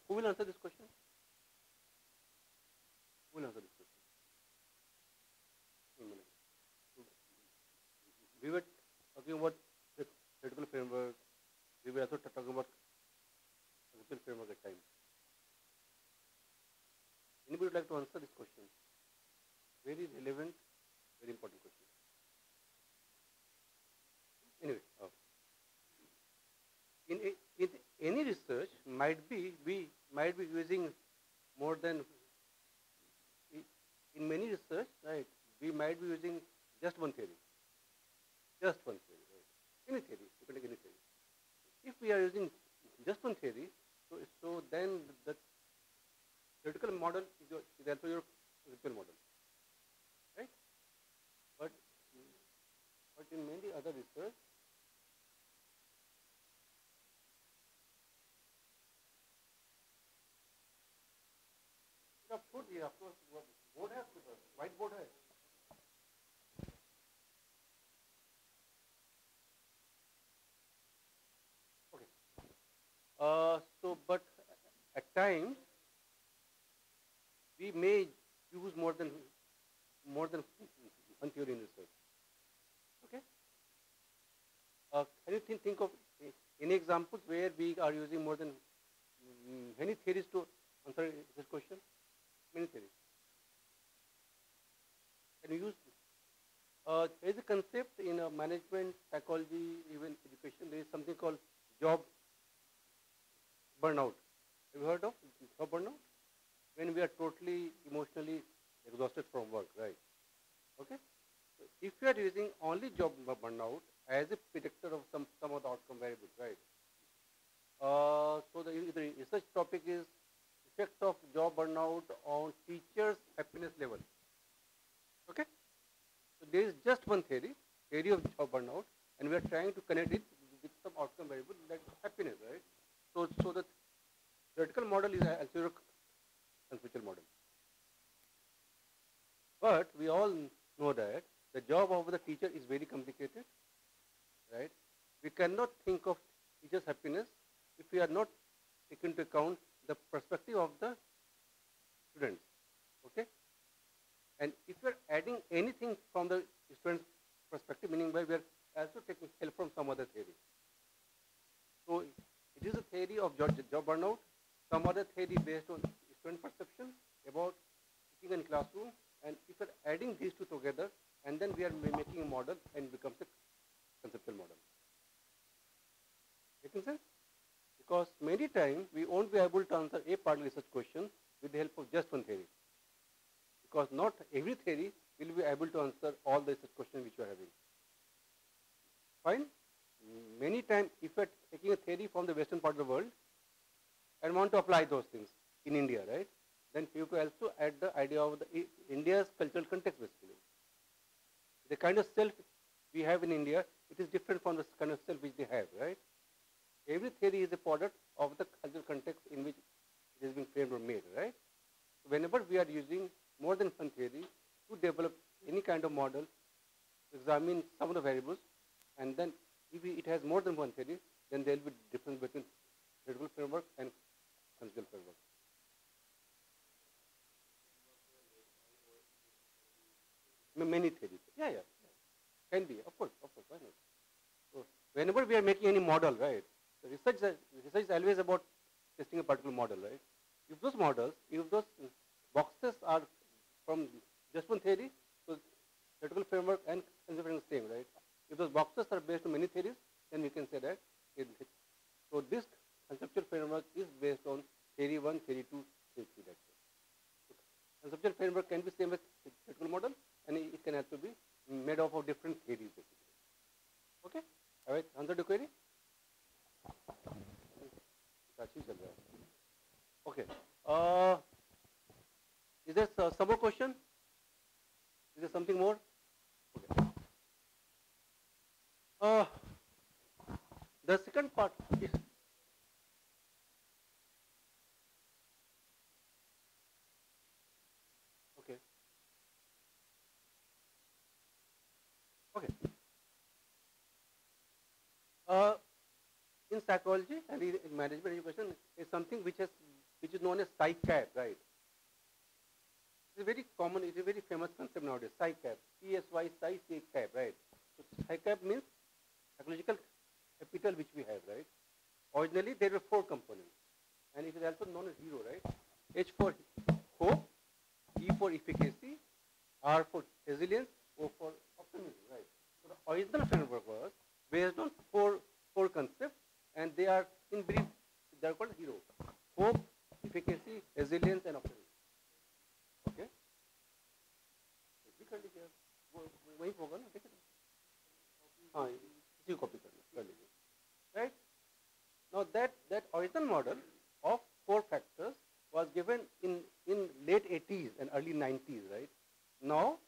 Who will answer this question? Who will answer this question? We were talking about the theoretical framework. We were also talking about conceptual framework at times. Anybody would like to answer this question? Very relevant, very important question. Anyway, in any research we might be using more than in many research, right? We might be using just one theory, right? Any theory, you can take any theory. If we are using just one theory, so then the theoretical model is also your conceptual model, right? But in many other research, of course, board has whiteboard has. Okay. But at times we may use more than one theory in research. Okay. Can you think of any examples where we are using more than many theories to answer this question? Many theories. Can you use? There is a concept in management, psychology, even education. There is something called job burnout. Have you heard of job burnout? When we are totally emotionally exhausted from work, right? Okay. So if you are using only job burnout as a predictor of some of the outcome variables, right? So the research topic is effect of job burnout on teachers' happiness level. Okay. So there is just one theory of job burnout, and we are trying to connect it with some outcome variable like happiness, right? So the theoretical model is also a conceptual model. But we all know that the job of the teacher is very complicated, right? We cannot think of teacher's happiness if we are not taking into account the perspective of the students, okay? And if we are adding anything from the student's perspective, meaning by we are also taking help from some other theory. So it is a theory of job burnout, some other theory based on student perception about teaching in classroom, and if we are adding these two together, and then we are making a model and becomes a conceptual model. Making sense? Because many times we won't be able to answer a particular research question with the help of just one theory. Because not every theory will be able to answer all the research questions which you are having. Fine? Many times, if you are taking a theory from the western part of the world and want to apply those things in India, right? Then you can also add the idea of India's cultural context basically. The kind of self we have in India, it is different from the kind of self which they have, right? Every theory is a product of the cultural context in which it is being framed or made, right? So whenever we are using more than one theory to develop any kind of model, to examine some of the variables, and then if it has more than one theory, then there will be difference between theoretical framework and conceptual framework. Many theories. Yeah. Can be, of course, why not? So whenever we are making any model, right, the research is always about testing a particular model, right? If those boxes are from just one theory, so theoretical framework and conceptual framework is same, right? If those boxes are based on many theories, then we can say that so this conceptual framework is based on theory 1, theory 2, theory 3, that's it. So conceptual framework can be same as theoretical model, and it can also be made up of different theories basically. Okay? Have I answered the query? Okay. Is there some more question? Is there something more? Okay. The second part is okay. In psychology and in management education is something which has which is known as PsyCab, right? It's a very common, it's a very famous concept nowadays, PsyCab, P-S-Y, PsyCab, right? So PsyCab means psychological capital which we have, right? Originally, there were 4 components, and it is also known as hero, right? H for hope, E for efficacy, R for resilience, O for optimism, right? So the original framework was based on four concepts, and they are in brief, they are called hero: hope, efficacy, resilience, and optimism. Okay. वही होगा ना, ठीक है? हाँ, इसी copy कर लीजिए, right? Now that original model of 4 factors was given in late 80s and early 90s, right? Now,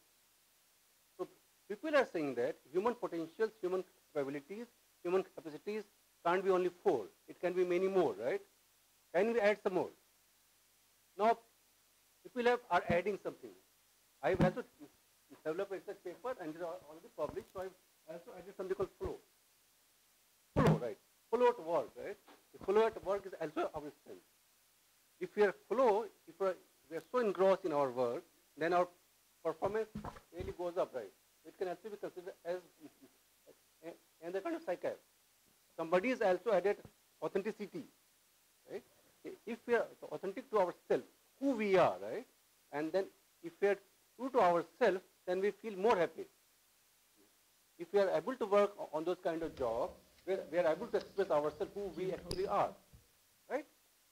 so people are saying that human potentials, human capabilities, human capacities can't be only 4. It can be many more, right? Can we add some more? Now, people are adding something. I've also developed a research paper and it is already published, so I've also added something called flow. Flow, right? Flow at work, right? The flow at work is also our strength. If we are flow, if we are so engrossed in our work, then our performance really goes up, right? It can also be considered as another kind of psyche. Somebody has also added authenticity, right? If we are authentic to ourselves, who we are, right? And then if we are true to ourselves, then we feel more happy. If we are able to work on those kind of jobs, we are able to express ourselves who we actually are, right?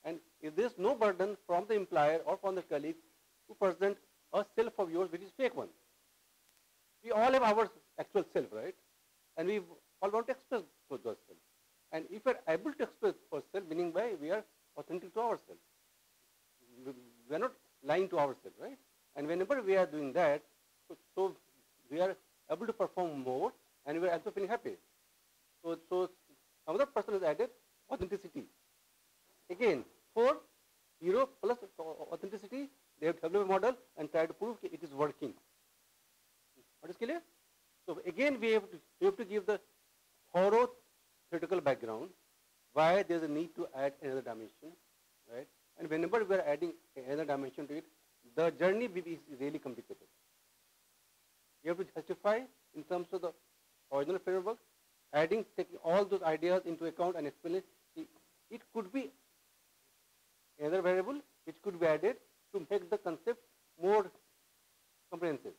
And if there is no burden from the employer or from the colleague to present a self of yours which is fake one. We all have our actual self, right? And we all want to express those self. And if we are able to express ourselves, meaning by we are authentic to ourselves. We are not lying to ourselves, right? And whenever we are doing that, so we are able to perform more and we are also feeling happy. So another person has added authenticity. Again, 4 hero plus authenticity, they have developed a model and tried to prove it is working. What is clear? So again, we have to give the thorough theoretical background why there is a need to add another dimension, right? And whenever we are adding another dimension to it, the journey is really complicated. You have to justify in terms of the original framework, taking all those ideas into account and explain it. It could be another variable which could be added to make the concept more comprehensive,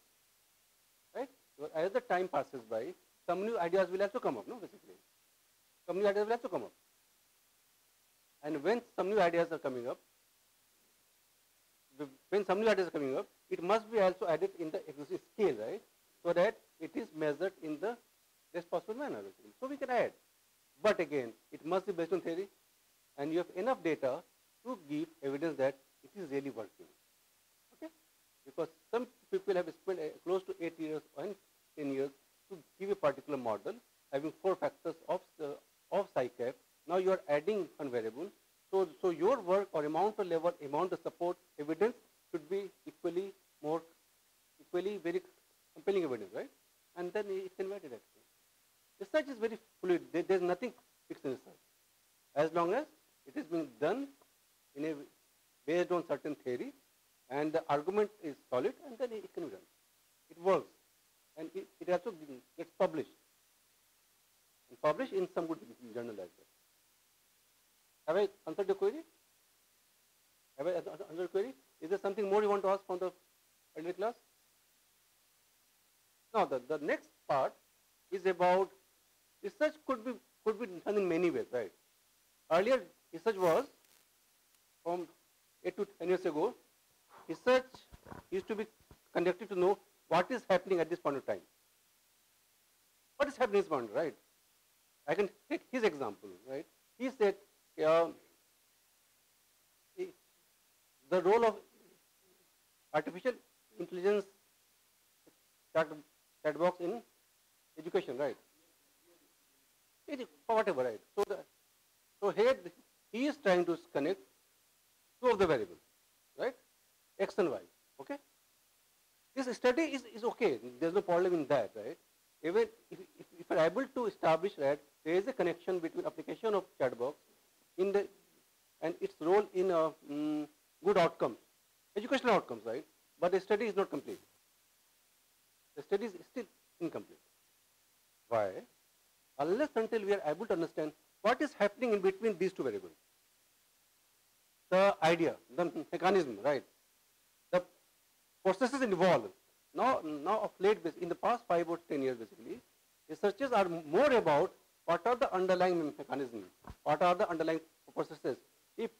right? So as the time passes by, some new ideas will also come up, no, basically. Some new ideas will also come up. And when some new ideas are coming up, it must be also added in the existing scale, right? So that it is measured in the best possible manner. So we can add. But again, it must be based on theory, and you have enough data to give evidence that it is really working. Okay? Because some people have spent close to 8 years and 10 years to give a particular model having 4 factors of PsyCap. Now you are adding one variable. So your work or amount of support evidence should be equally very compelling evidence, right? And then it can be added actually. Research is very fluid. There is nothing fixed in research. As long as it is being done based on certain theory and the argument is solid, and then it can be done. It works. And it also gets published. And published in some good journal as well. Have I answered the query? Have I answered the query? Is there something more you want to ask from the earlier class? Now the next part is about research could be done in many ways, right? Earlier research was from 8 to 10 years ago. Research used to be conducted to know what is happening at this point of time. What is happening at this point, right? I can take his example, right? He said the role of artificial intelligence chat box in education, right? Whatever, right? So here he is trying to connect 2 of the variables, right? X and Y. Okay. This study is okay. There's no problem in that, right? Even if you are able to establish that there is a connection between application of chat box in the and its role in good outcomes, educational outcomes, right? But the study is not complete. The study is still incomplete. Why? Unless until we are able to understand what is happening in between these two variables. The idea, the mechanism, right? The processes involved. Now of late, in the past 5 or 10 years, basically, researchers are more about what are the underlying mechanisms, what are the underlying processes. If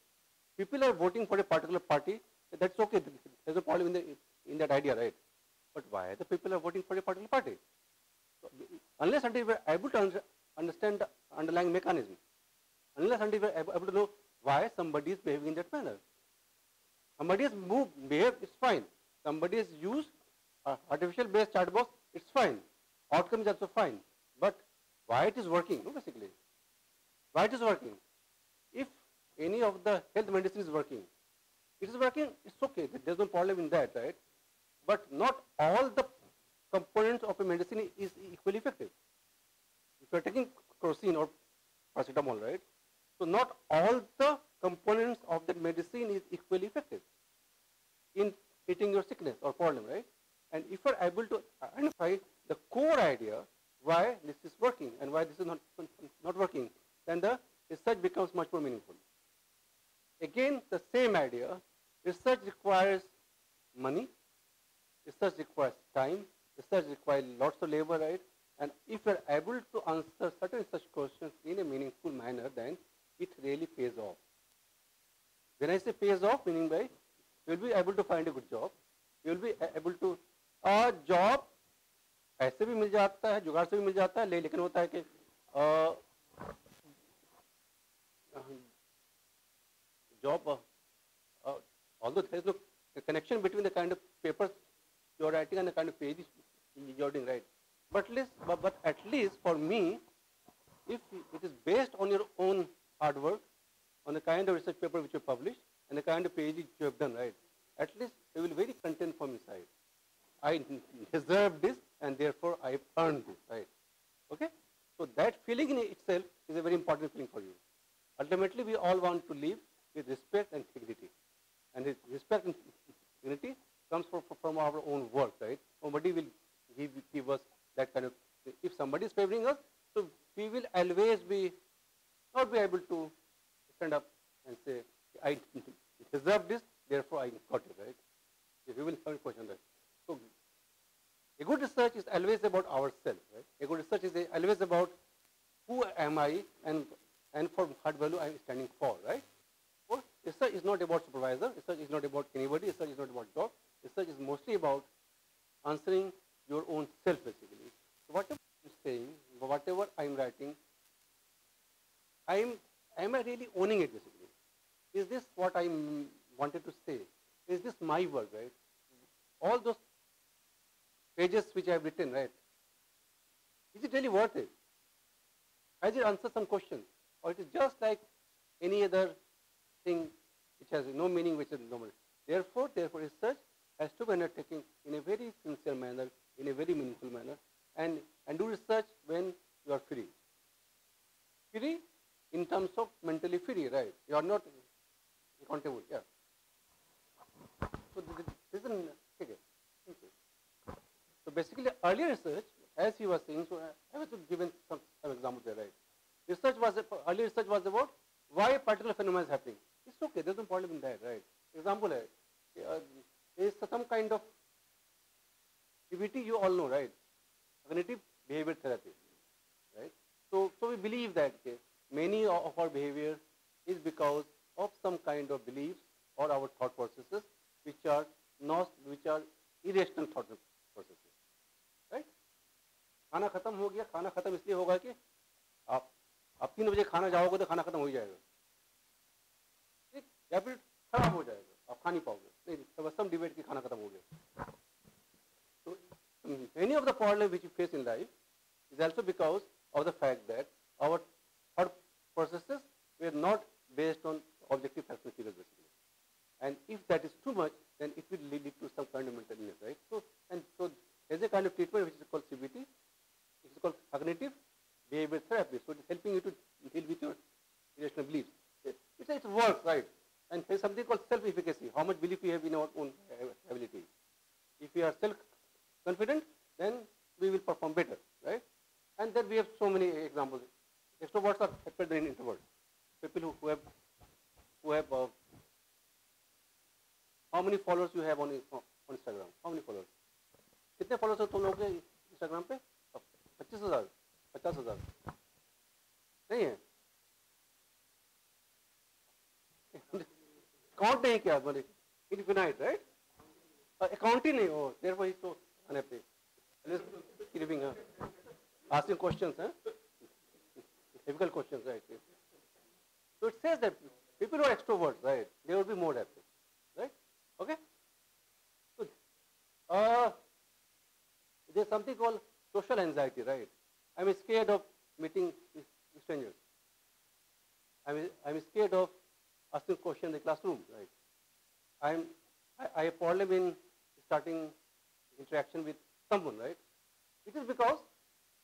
people are voting for a particular party, that's okay. There's no problem in that idea, right? But why the people are voting for a particular party? So, unless until we are able to understand the underlying mechanism, unless until we are able to know why somebody is behaving in that manner. Somebody has behaved, it's fine. Somebody has used artificial based chat box, it's fine. Outcome is also fine. But why it is working, no, basically? Why it is working? If any of the health medicine is working, it is working, it's okay. There's no problem in that, right? But not all the components of a medicine is equally effective. If you are taking crocin or paracetamol, right? So not all the components of that medicine is equally effective in treating your sickness or problem, right? And if you are able to identify the core idea why this is working and why this is not working, then the research becomes much more meaningful. Again, the same idea, research requires money, research requires time, research requires lots of labor, right? And if you are able to answer certain such questions in a meaningful manner, then it really pays off. When I say pays off, meaning by you will be able to find a good job, you will be able to job ऐसे भी मिल जाता है, जुगाड़ से भी मिल जाता है, लेकिन होता है कि job, although there is no connection between the kind of papers you are writing and the kind of pages you are doing, right? But at least for me, if it is based on your own hard work, on the kind of research paper which you publish and the kind of pages you have done, right? At least you will be very content from inside. I deserve this and therefore I have earned this, right? Okay? So that feeling in itself is a very important feeling for you. Ultimately, we all want to live with respect and dignity. And this respect and dignity comes from our own work, right? Nobody will give us that kind of, if somebody is favoring us, so we will always not be able to stand up and say, I deserve this, therefore I got it, right? If you will have a question on that. So a good research is always about ourselves, right? A good research is always about who am I and for what value I am standing for, right? So research is not about supervisor, research is not about anybody, research is not about job, research is mostly about answering your own self, basically. So whatever I'm saying, whatever I'm writing, am I really owning it, basically? Is this what I wanted to say? Is this my work, right? All those pages which I have written, right? Is it really worth it? Has it answered some questions? Or it is just like any other thing which has no meaning, which is normal. Therefore, research has to be undertaken in a very sincere manner, in a very meaningful manner, and do research when you are free. Free in terms of mentally free, right? You are not accountable, yeah. So this is okay. So basically, earlier research, as you were saying, so I was given some examples there, right? Earlier research was about why a particular phenomenon is happening. It's okay, there's no problem in that, right? Example, there is some kind of CBT, you all know, right? Cognitive behavior therapy, right? So we believe that many of our behavior is because of some kind of beliefs or our thought processes which are irrational thought processes, right? खाना खत्म हो गया, खाना खत्म इसलिए होगा कि आप 3 बजे खाना जाओगे तो खाना खत्म हो जाएगा, ठीक? या फिर खराब हो जाएगा, आप खा नहीं पाओगे, नहीं, some debate कि खाना खत्म हो गया. So many of the problems which you face in life is also because of the fact that our thought processes were not based on objective facts and figures, basically. And if that is too much, then it will lead to some kind of mental illness, right? So there's a kind of treatment which is called CBT. It is called cognitive behavior therapy. So it is helping you to deal with your irrational beliefs. it works, right? And there's something called self-efficacy, how much belief we have in our own ability. If we are self-confident, then we will perform better, right? And then we have so many examples. Extroverts are happier than introverts. People who have how many followers you have on Instagram? How many followers? कितने followers हो तुम लोग के Instagram पे? 25,000, 50,000. नहीं है? Count नहीं किया बोले infinite, right? Account ही नहीं हो. Therefore he's so unhappy. Let's keep living, asking questions, difficult questions, right? So it says that people who are extroverts, right, they will be more happy, right? Okay. So there's something called social anxiety, right? I'm scared of meeting strangers. I'm scared of asking questions in the classroom, right? I have problem in starting interaction with someone, right? It is because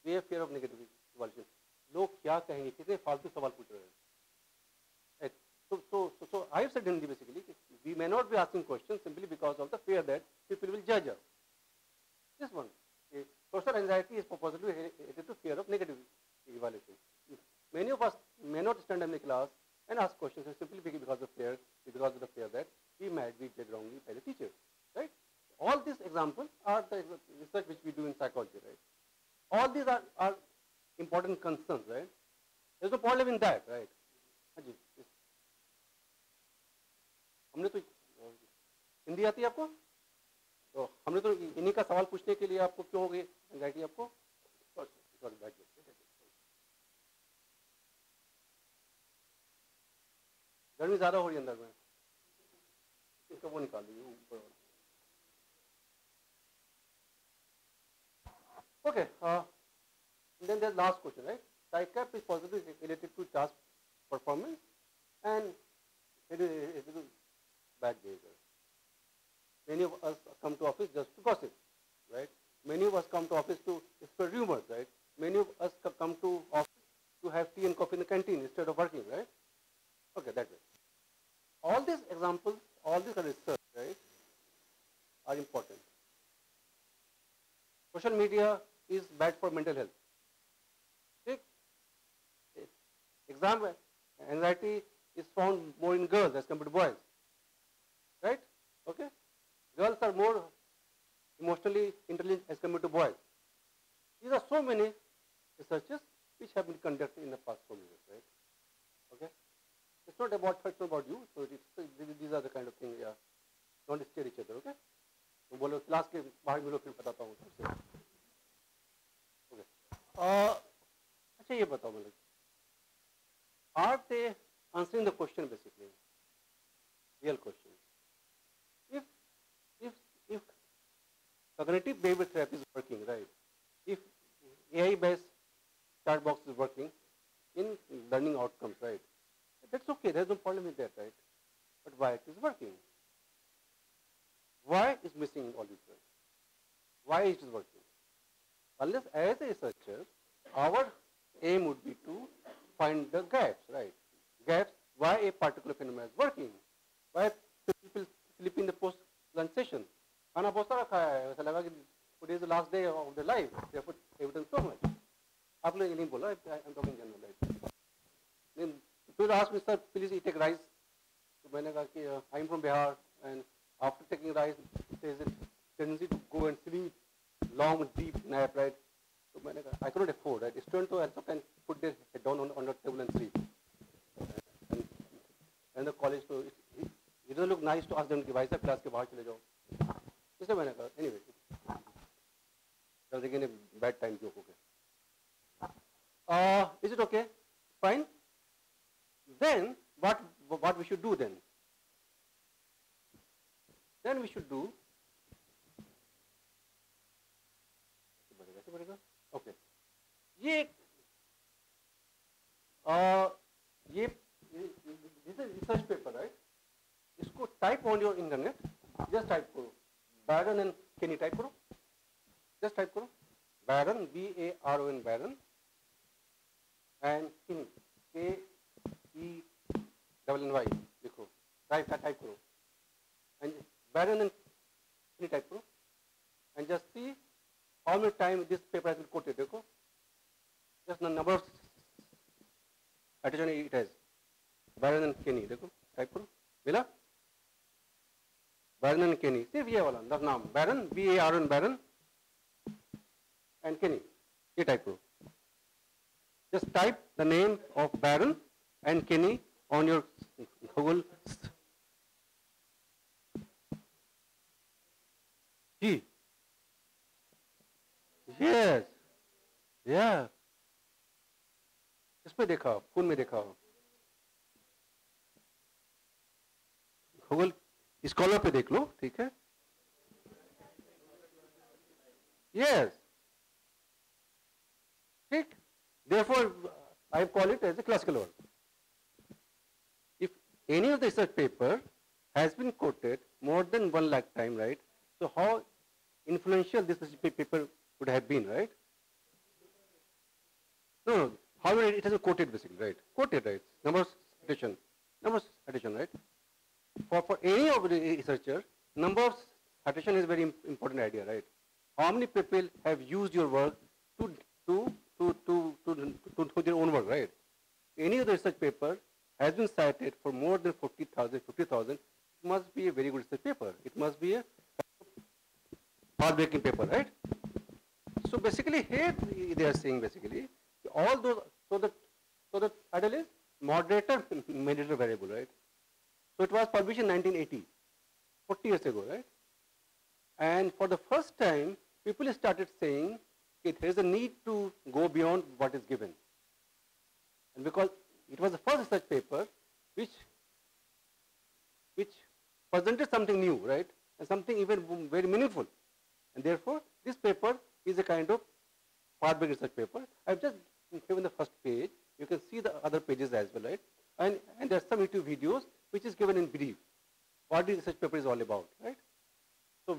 we have fear of negative evaluation. लोग क्या कहेंगे, कितने फालतू सवाल पूछ रहे हैं. Right? So I have said in basically, we may not be asking questions simply because of the fear that people will judge us. This one, social anxiety is possibly related to fear of negative evaluation. Many of us may not stand in the class and ask questions simply because of fear that we might be judged wrongly by the teacher, right? All these examples are the research which we do in psychology, right? All these are important concerns, right? There's no problem in that, right? हमने तो हिंदी आती है आपको? तो हमने तो इन्हीं का सवाल पूछने के लिए आपको क्यों हो गई एंजाइटी आपको? गर्मी ज्यादा हो रही है अंदर में, इसका वो निकाल लीजिए ऊपर. Okay, then there's last question, right? Psych-cap is possibly related to task performance and it is bad behavior. Many of us come to office just to gossip, right? Many of us come to office to spread rumors, right? Many of us come to office to have tea and coffee in the canteen instead of working, right? Okay, that way. All these examples, all these research, right, are important. Social media is bad for mental health. Okay? Exam anxiety is found more in girls as compared to boys, right? Okay? Girls are more emotionally intelligent as compared to boys. These are so many researches which have been conducted in the past 4 years, right? Okay? It's not about you, so these are the kind of things, yeah. Don't scare each other, okay? तो बोलो class के बाहर मिलो फिर बताता हूँ. Okay. अच्छा ये बताओ मतलब, are they answering the question basically? Real question. If cognitive behavior therapy is working, right? If AI-based chat box is working in learning outcomes, right? That's okay. There's no problem with that, right? But why it is working? Why is missing in all this work? Why it is working? Unless as a researcher, our aim would be to find the gaps, right? Gaps, why a particular phenomenon is working. Why people sleep in the post-lunch session. खाना बहुत सारा खाया है, ऐसा लगा कि today is the last day of their life. They have put evidence so much. आप लोग ये नहीं बोला, I'm talking general, right? People ask me, sir, please take rice. तो मैंने कहा कि I'm from Bihar and after taking rice, there is a tendency to go and sleep, long, deep nap, right? So मैंने कहा, I cannot afford, right? Students also can put their head down on the table and sleep. And the college, so it doesn't look nice to ask them कि भाई साहब class के बाहर चले जाओ. इसलिए मैंने कहा, anyway, that was again a bad time joke, okay. Is it okay? Fine. Then what we should do then? Then we should do. Okay. This is research paper, right? इसको type on your internet. Just type करो. Baron and Kenny type करो. Just type करो. Baron, B-A-R-O-N, Baron, and Kenny, K-E-N-N-Y, double N Y लिखो, type करो, and Baron and Kenny type करो, and just see how many times this paper has been quoted. देखो, just the number of attention it has. Baron and Kenny देखो, type करो, मिला? Baron and Kenny, सिर्फ ये वाला नाम, Baron, B-A-R-N, Baron and Kenny, ये type करो. Just type the name of Baron and Kenny on your Google. G. Yes. Yeah. इसमें देखा, फोन में देखा. Google स्कॉलर पे देख लो, ठीक है? Yes. ठीक. Therefore, I call it as a classical work. If any of the research paper has been quoted more than 1 lakh time, right? So how influential this research paper would have been, right? No, how it has been quoted basically, right? Quoted, right? Numbers addition, right? For any of the researcher, number of citation is very important idea, right? How many people have used your work to their own work, right? Any of the research paper has been cited for more than 40,000, 50,000. It must be a very good research paper. It must be a path-breaking paper, right? So basically here they are saying basically all those, so the title is moderator mediator variable, right? So it was published in 1980, 40 years ago, right? And for the first time, people started saying there is a need to go beyond what is given. And because it was the first research paper which presented something new, right? And something even very meaningful. And therefore, this paper is a kind of path-breaking research paper. I've just given the first page. You can see the other pages as well, right? And there are some YouTube videos which is given in brief what the research paper is all about, right? So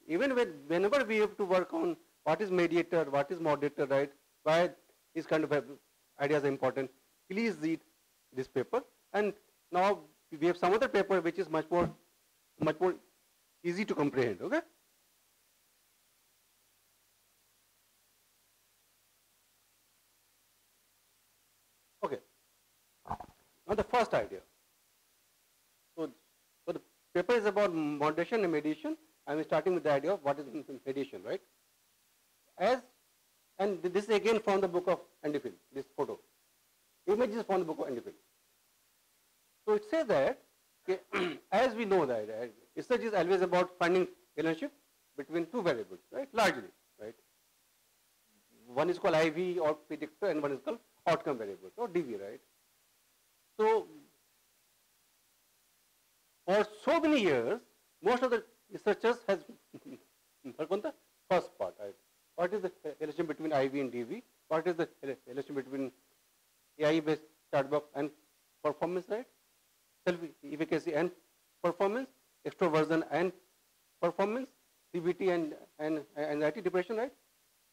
even whenever we have to work on what is mediator, what is moderator, right? Why these kind of ideas are important, please read this paper. And now we have some other paper which is much more easy to comprehend, okay? Okay. Now the first idea. So the paper is about moderation and mediation. I'm starting with the idea of what is mediation, right? And this is again from the book of Andyfield, this photo. Image is from the book of Andyfield. So it says that, okay, as we know that research is always about finding relationship between two variables, right? Largely, right? One is called IV or predictor and one is called outcome variable or DV, right? So for so many years, most of the researchers has worked on the first part, right? What is the relation between IV and DV? What is the relation between AI-based chatbot and performance, right? Self-efficacy and performance, extroversion and performance, CBT and anxiety, depression, right?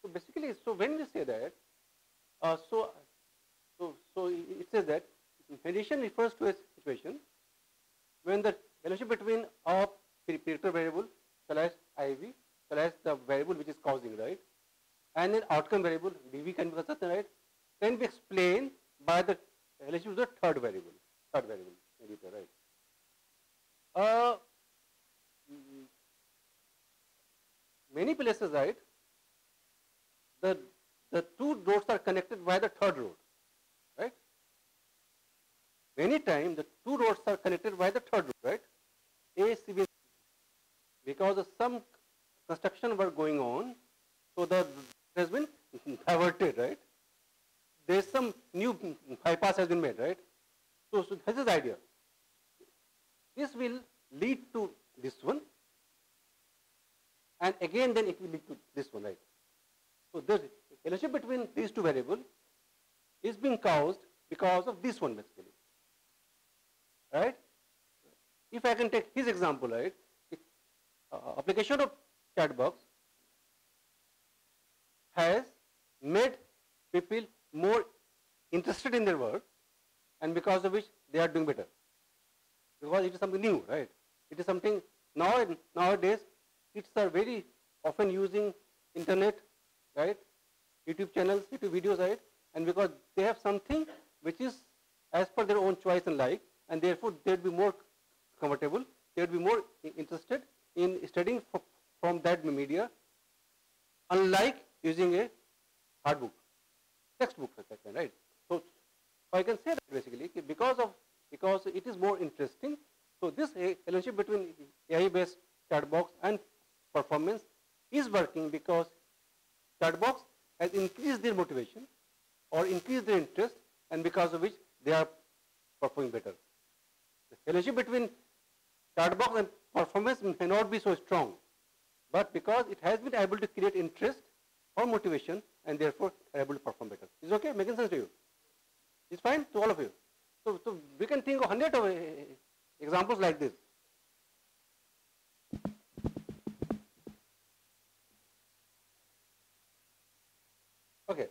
So basically, so when we say that, so it says that mediation refers to a situation when the relationship between a predictor variable, slash IV, slash the variable which is causing, right, and an outcome variable, DV can be considered, right, can be explained by the relationship with the third variable, mediator, right. Many places, right, the two roads are connected by the third road, right? Many times the two roads are connected by the third road, right? A, C, B, because of some construction work going on, so the has been diverted, right? There is some new bypass has been made, right? So this is the idea. This will lead to this one, and again then it will lead to this one, right? So the relationship between these two variables is being caused because of this one basically, right? If I can take his example, right? Application of chat box has made people more interested in their work, and because of which they are doing better. Because it is something new, right? It is something, nowadays, kids are very often using internet, right? YouTube channels, YouTube videos, right? And because they have something which is as per their own choice and like, and therefore they would be more comfortable, they would be more interested in studying from that media, unlike using a hard book, textbook, right? So I can say that basically because it is more interesting. So this relationship between AI-based chat box and performance is working because chat box has increased their motivation or increased their interest, and because of which they are performing better. The relationship between chat box and performance may not be so strong, but because it has been able to create interest or motivation, and therefore are able to perform better. Is it okay? Making sense to you? It's fine to all of you. So we can think of 100 of examples like this. Okay.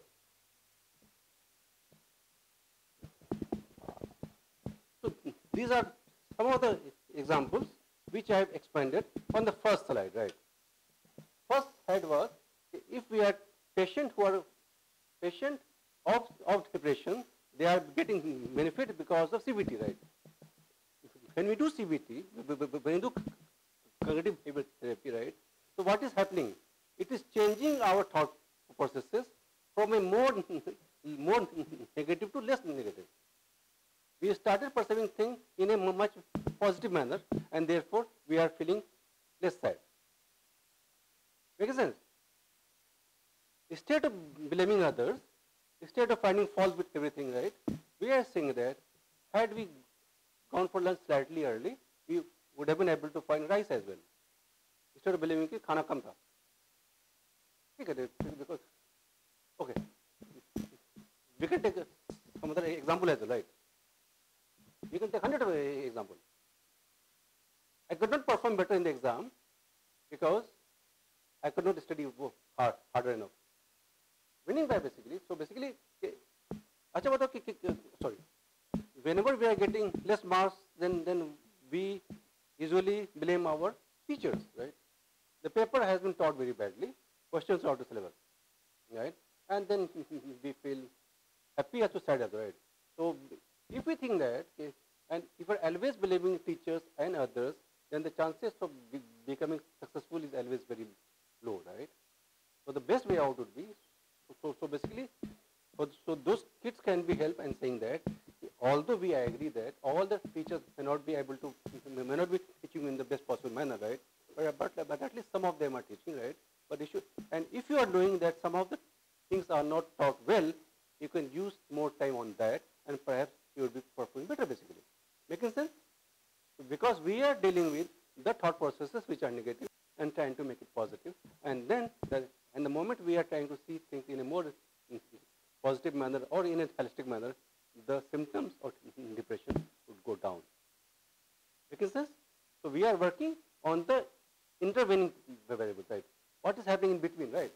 So these are some of the examples which I have expanded on the first slide, right? First slide was, if we had patients who are patient of depression, they are getting benefit because of CBT, right? When we do CBT, when we do cognitive behavioral therapy, right? So what is happening? It is changing our thought processes from a more negative to less negative. We started perceiving things in a much positive manner, and therefore we are feeling less sad. Make sense? Instead of blaming others, instead of finding fault with everything, right, we are saying that had we gone for lunch slightly early, we would have been able to find rice as well. Instead of blaming कि खाना कम था. Because, okay, we can take some other example as well, right? We can take 100 of examples. I could not perform better in the exam because I could not study harder enough. Meaning by basically, so basically, sorry, whenever we are getting less marks, then we usually blame our teachers, right? The paper has been taught very badly, questions are out of syllabus, right? And then we feel happy as to sad as well, right? So if we think that, okay, and if we're always blaming teachers and others, then the chances of becoming successful is always very low, right? So the best way out would be, so basically, so those kids can be helped in saying that, although we agree that all the teachers may not be teaching in the best possible manner, right? But at least some of them are teaching, right? But they should, and if you are knowing that some of the things are not taught well, you can use more time on that, and perhaps you will be performing better, basically. Making sense? Because we are dealing with the thought processes which are negative and trying to make it positive, and then the moment we are trying to see things in a more positive manner or in a holistic manner, the symptoms of depression would go down. Making sense? So we are working on the intervening variables, right? What is happening in between, right?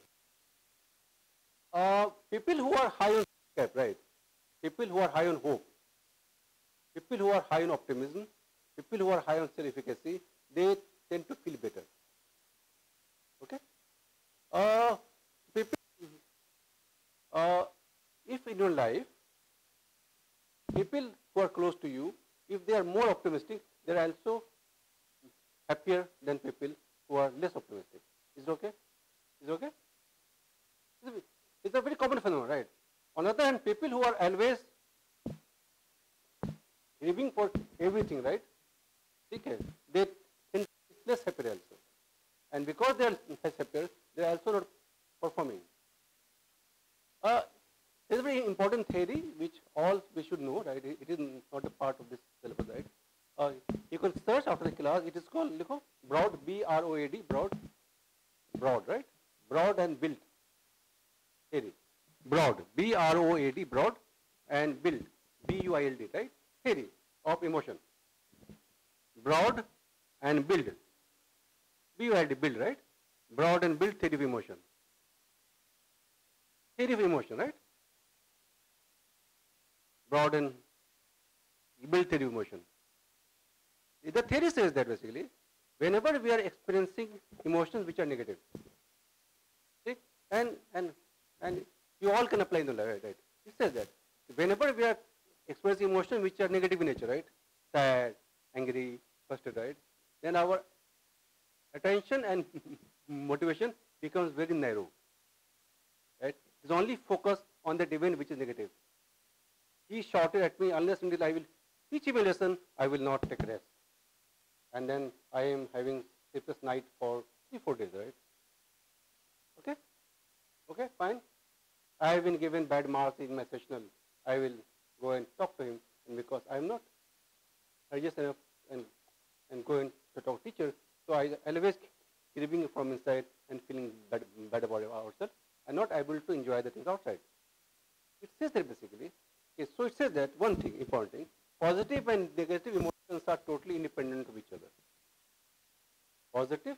People who are high on cap, right? People who are high on hope, people who are high on optimism, people who are high on self-efficacy, they tend to feel better. Okay? People, if in your life, people who are close to you, if they are more optimistic, they are also happier than people who are less optimistic. Is it okay? Is it okay? It's a very common phenomenon, right? On the other hand, people who are always grieving for everything, right? Okay, they tend to be less happier also. And because they are less happier, they are also not performing. There is a very important theory which all we should know, right? It is not a part of this syllabus, right? You can search after the class. It is called Broad, B-R-O-A-D, Broad, right? Broad and build theory. Broad, B-R-O-A-D, Broad, and build, B-U-I-L-D, right? Theory of emotion. Broad and build, B-U-I-L-D, build, right? Broad and build theory of emotion. Theory of emotion, right? Broad and build theory of emotion. The theory says that basically, whenever we are experiencing emotions which are negative, see, and you all can apply in the life, right? It says that whenever we are experiencing emotions which are negative in nature, right? Sad, angry, frustrated, right? Then our attention and motivation becomes very narrow, right? It's only focused on the event which is negative. He shouted at me, unless until I will teach him a lesson, I will not take rest. And then I am having sleepless night for 3-4 days, right? Okay? Okay, fine. I have been given bad marks in my sessional. I will go and talk to him, and because I am not courageous enough and go and to talk to teacher, so I always grieving from inside and feeling bad about ourselves and not able to enjoy the things outside. It says that basically. Okay, so it says that one thing, important thing, positive and negative emotions are totally independent of each other. Positive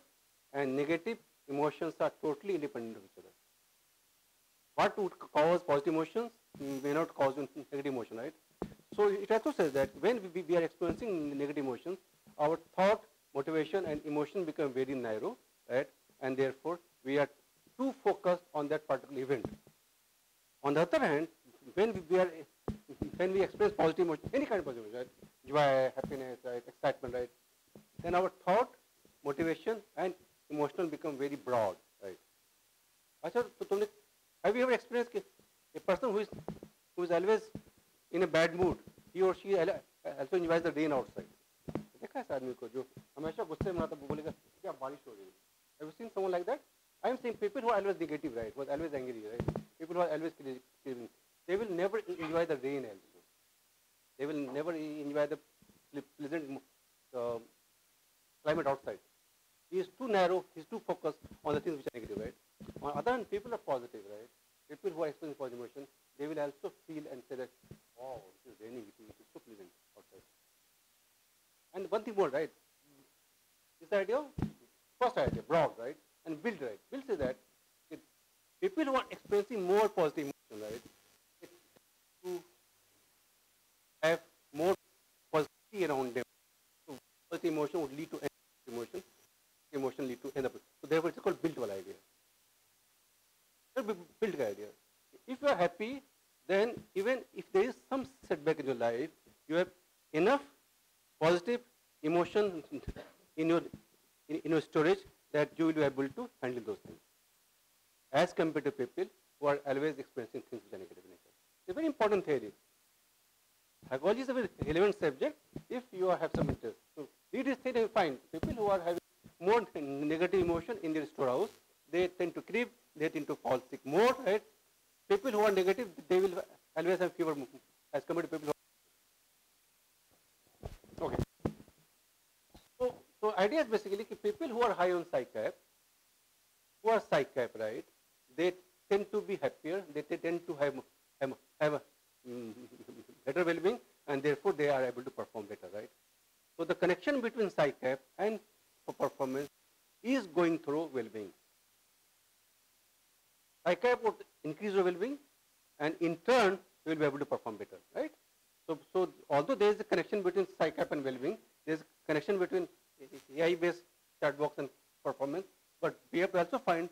and negative emotions are totally independent of each other. What would cause positive emotions may not cause negative emotion, right? So it also says that when we are experiencing negative emotions, our thought, motivation, and emotion become very narrow, right? And therefore, we are too focused on that particular event. On the other hand, when we experience positive emotion, any kind of positive emotion, right? Joy, happiness, right? Excitement, right? Then our thought, motivation, and emotional become very broad, right? Achha, so have you ever experienced a person who is always in a bad mood? He or she also enjoys the rain outside. देखा है आदमी को जो हमेशा गुस्से में आता है बोलेगा क्या बारिश हो रही है? Have you seen someone like that? I am seeing people who are always negative, right? Who are always angry, right? People who are always grieving. They will never enjoy the rain also. They will never enjoy the pleasant climate outside. He is too narrow. He is too focused on the things which are negative, right? On the other hand, people are positive, right? People who are experiencing positive emotion, they will also feel and say that, oh, it is raining. It is so pleasant outside. And one thing more, right? This idea, first idea, broad, right? And build, right? Build says that people who are experiencing more positive emotion, right? To have more positivity around them. So positive emotion would lead to emotion. Emotion lead to another. So therefore, it's called build idea. Build idea. If you are happy, then even if there is some setback in your life, you have enough positive emotion in your storage that you will be able to handle those things. As compared to people who are always experiencing things which are negative in nature. It's a very important theory. Psychology is a very relevant subject if you have some interest. So read this theory and find people who are having more negative emotion in their storehouse, they tend to creep, they tend to fall sick more, right? People who are negative, they will always have fever as compared to people who are. Okay. So idea is basically people who are high on psych-cap, right? They tend to be happier, they tend to have better well-being, and therefore they are able to perform better, right? So the connection between psych-cap and performance is going through well-being. Psych-cap would increase your well-being, and in turn, you will be able to perform better, right? So although there is a connection between psych-cap and well-being, there is a connection between AI-based chat box and performance, but we have to also find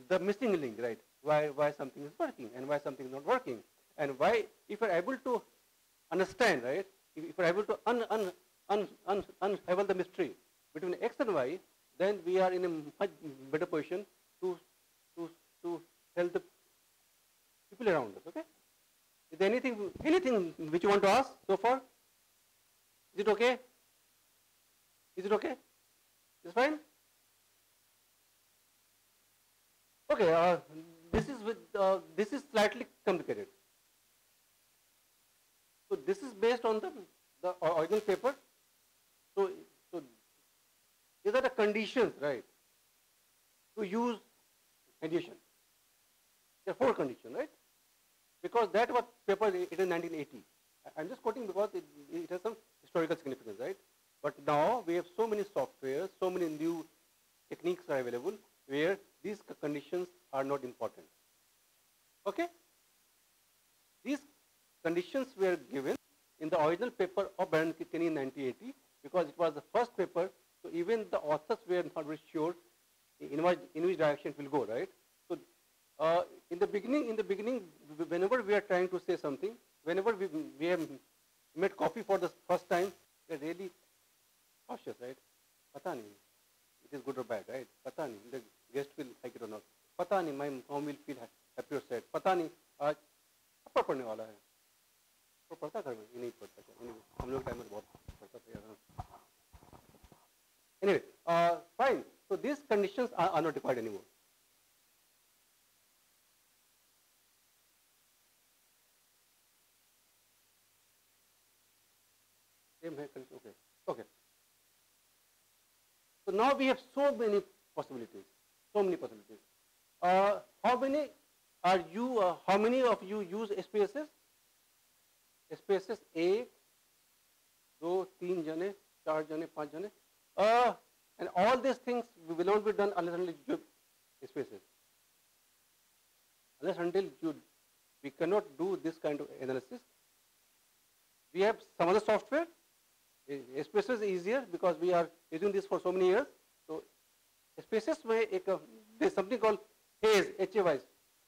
the missing link, right? Why something is working and why something is not working, and why, if you are able to understand, right? If you are able to unravel the mystery between X and Y, then we are in a much better position to help the people around us. Okay? Is there anything which you want to ask so far? Is it okay? Is it okay? Is fine? Okay. This is slightly complicated. So this is based on the original paper. So these are the conditions, right, to use mediation. There are 4 conditions, right? Because that was paper it is 1980. I'm just quoting because it has some historical significance, right? But now we have so many softwares, so many new techniques are available where these conditions are not important. Okay? These conditions were given in the original paper of Baron Kenny in 1980, because it was the first paper, so even the authors were not very sure in which direction it will go, right? So in the beginning, whenever we are trying to say something, whenever we have made copy for the first time, we are really cautious, right? Pata nahi, it is good or bad, right? Pata nahi, the guest will like it or not. Pata nahi, my mom will feel happy or sad. Pata nahi, आज थप्पड़ पड़ने वाला है. तो पढ़ता घर में, ये नहीं पढ़ता. हम लोग टाइम में बहुत पढ़ता था यार. Anyway, fine. So these conditions are not required anymore. Okay. Okay. So now we have so many possibilities. So many possibilities. How many are you? How many of you use SPSS? SPSS A, 2, 3 jane, 4 jane, 5 jane. And all these things will not be done unless until you SPSS. Unless until we cannot do this kind of analysis. We have some other software. SPSS is easier because we are using this for so many years. So SPSS में there's something called Hays, H-A-Y.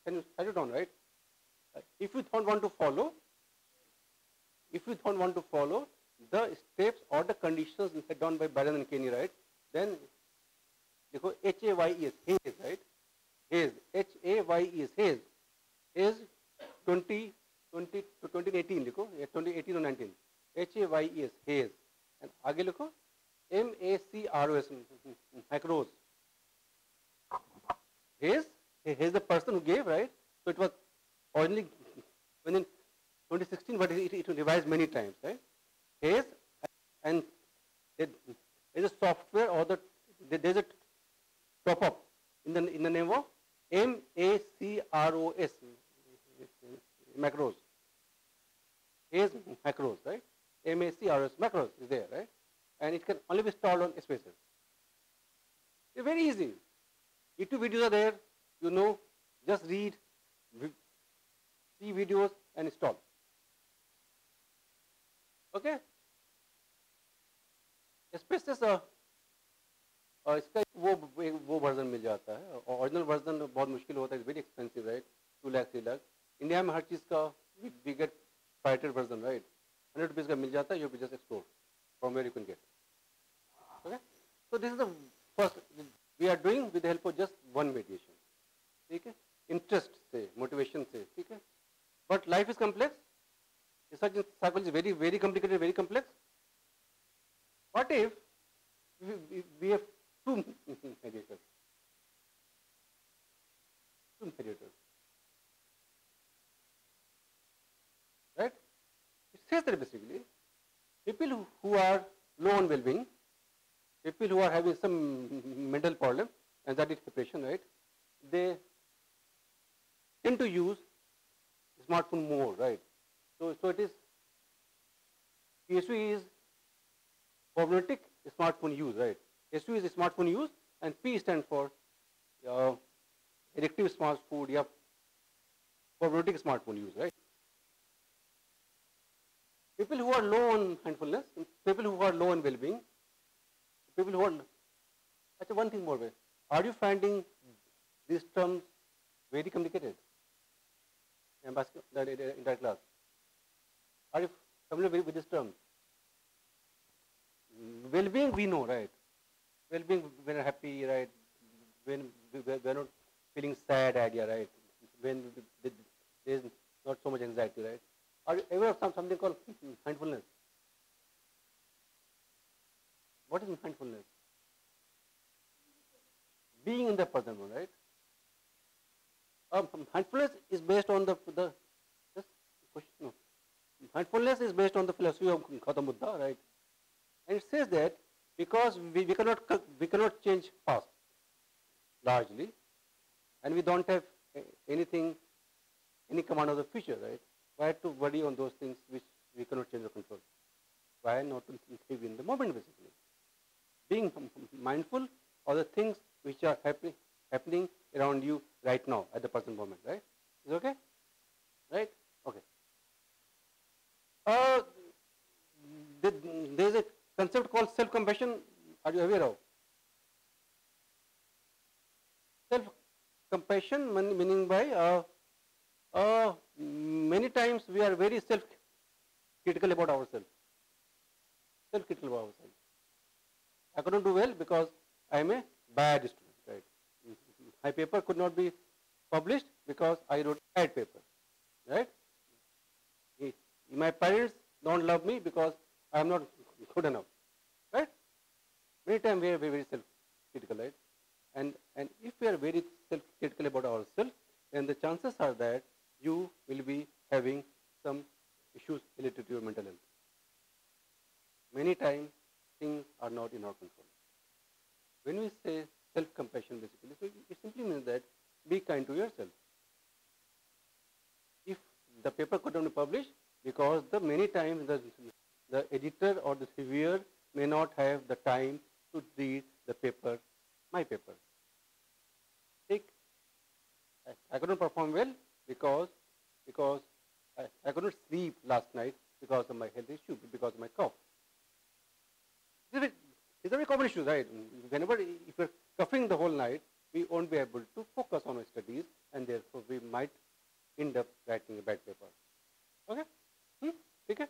Can you write it down, right? If you don't want to follow, the steps or the conditions set down by Baron and Kenny, right? Then देखो H-A-Y-E-S, Hays, right? Hays, H-A-Y-E-S, Hays is 2018 लिखो, 2018 or 19. H-A-Y-E-S, Hays. And आगे लिखो M-A-C-R-O-S, macros. Hays is the person who gave, right? So it was originally when in 2016, but it revised many times, right? Hays, and there is a software or there is a top up in the name of M-A-C-R-O-S, macros. Hays macros, right? M-A-C-R-O-S macros is there, right? And it can only be installed on SPSS. It's very easy. YouTube videos are there, you know, just read, see videos and install. Okay? SPSS इसका वो version मिल जाता है. Original version बहुत मुश्किल होता है, it's very expensive, right? 2 lakh 3 lakh. India में हर चीज़ का we get pirated version, right? 100 rupees का मिल जाता है, you just explore from where you can get. Okay? So this is the first we are doing with the help of just one mediation. ठीक है? Interest से, motivation से, ठीक है? But life is complex. Research in psychology is very, very complicated, very complex. What if we have two mediators? Two mediators. Right? It says that basically, people who are low on well-being, people who are having some mental problem, anxiety, depression, right? They tend to use smartphone more, right? So it is PSU is problematic smartphone use, right? SU is smartphone use, and P stands for addictive smartphone, yeah, problematic smartphone use, right? People who are low on mindfulness, people who are low on well-being, people who are, actually one thing more, are you finding these terms very complicated in that class? Are you familiar with this term? Well-being we know, right? Well-being, when we're happy, right? When we're not feeling sad idea, right? When there's not so much anxiety, right? Are you aware of something called mindfulness? What is mindfulness? Being in the present moment, right? Mindfulness is based on the just question. No. Mindfulness is based on the philosophy of Gautam Buddha, right? And it says that because we cannot change past largely, and we don't have any command of the future, right? Why to worry on those things which we cannot change or control? Why not to live in the moment, basically? Being mindful of the things which are happening around you right now at the present moment, right? Is it okay? Right? Okay. Self-compassion, are you aware of? Self-compassion meaning by many times we are very self-critical about ourselves. Self-critical about ourselves. I couldn't do well because I am a bad student, right? My paper could not be published because I wrote a bad paper, right? My parents don't love me because I am not good enough, right? Many times we are very self-critical, right? And if we are very self-critical about ourselves, then the chances are that you will be having some issues related to your mental health. Many times things are not in our control. When we say self-compassion, basically, so it simply means that be kind to yourself. If the paper could not be published, because many times the editor or the reviewer may not have the time to read the paper, my paper. I couldn't perform well because I couldn't sleep last night because of my health issue, because of my cough. These are very common issues, right? Whenever, if you're coughing the whole night, we won't be able to focus on our studies, and therefore we might end up writing a bad paper. Okay? Okay?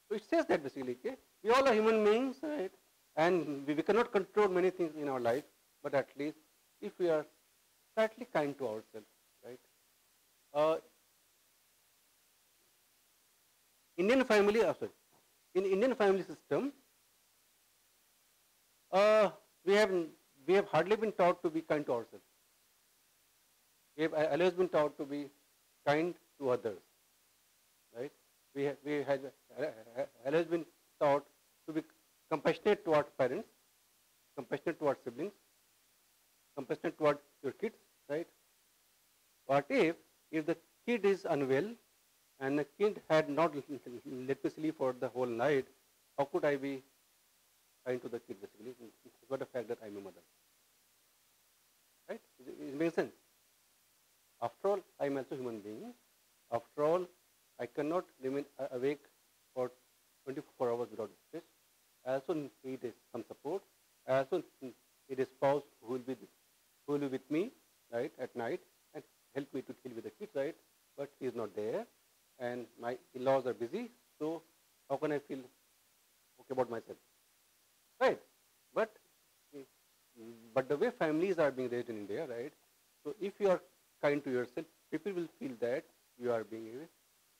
So it says that basically, okay? We all are human beings, right? And we cannot control many things in our life, but at least if we are slightly kind to ourselves, right? Indian family, in Indian family system, we have hardly been taught to be kind to ourselves. We have always been taught to be kind to others, right? We have always been taught to be compassionate towards parents, compassionate towards siblings, compassionate towards your kids, right? What if the kid is unwell and the kid had not let me sleep for the whole night? How could I be kind to the kid basically? What the fact that I'm a mother, right? It makes sense. After all, I'm also a human being. After all, I cannot remain awake for 24 hours without stress. I also need some support. I also need a spouse who will be with me, right, at night and help me to deal with the kids, right? But he is not there, and my in-laws are busy. So how can I feel okay about myself, right? But the way families are being raised in India, right? So if you are kind to yourself, people will feel that you are being a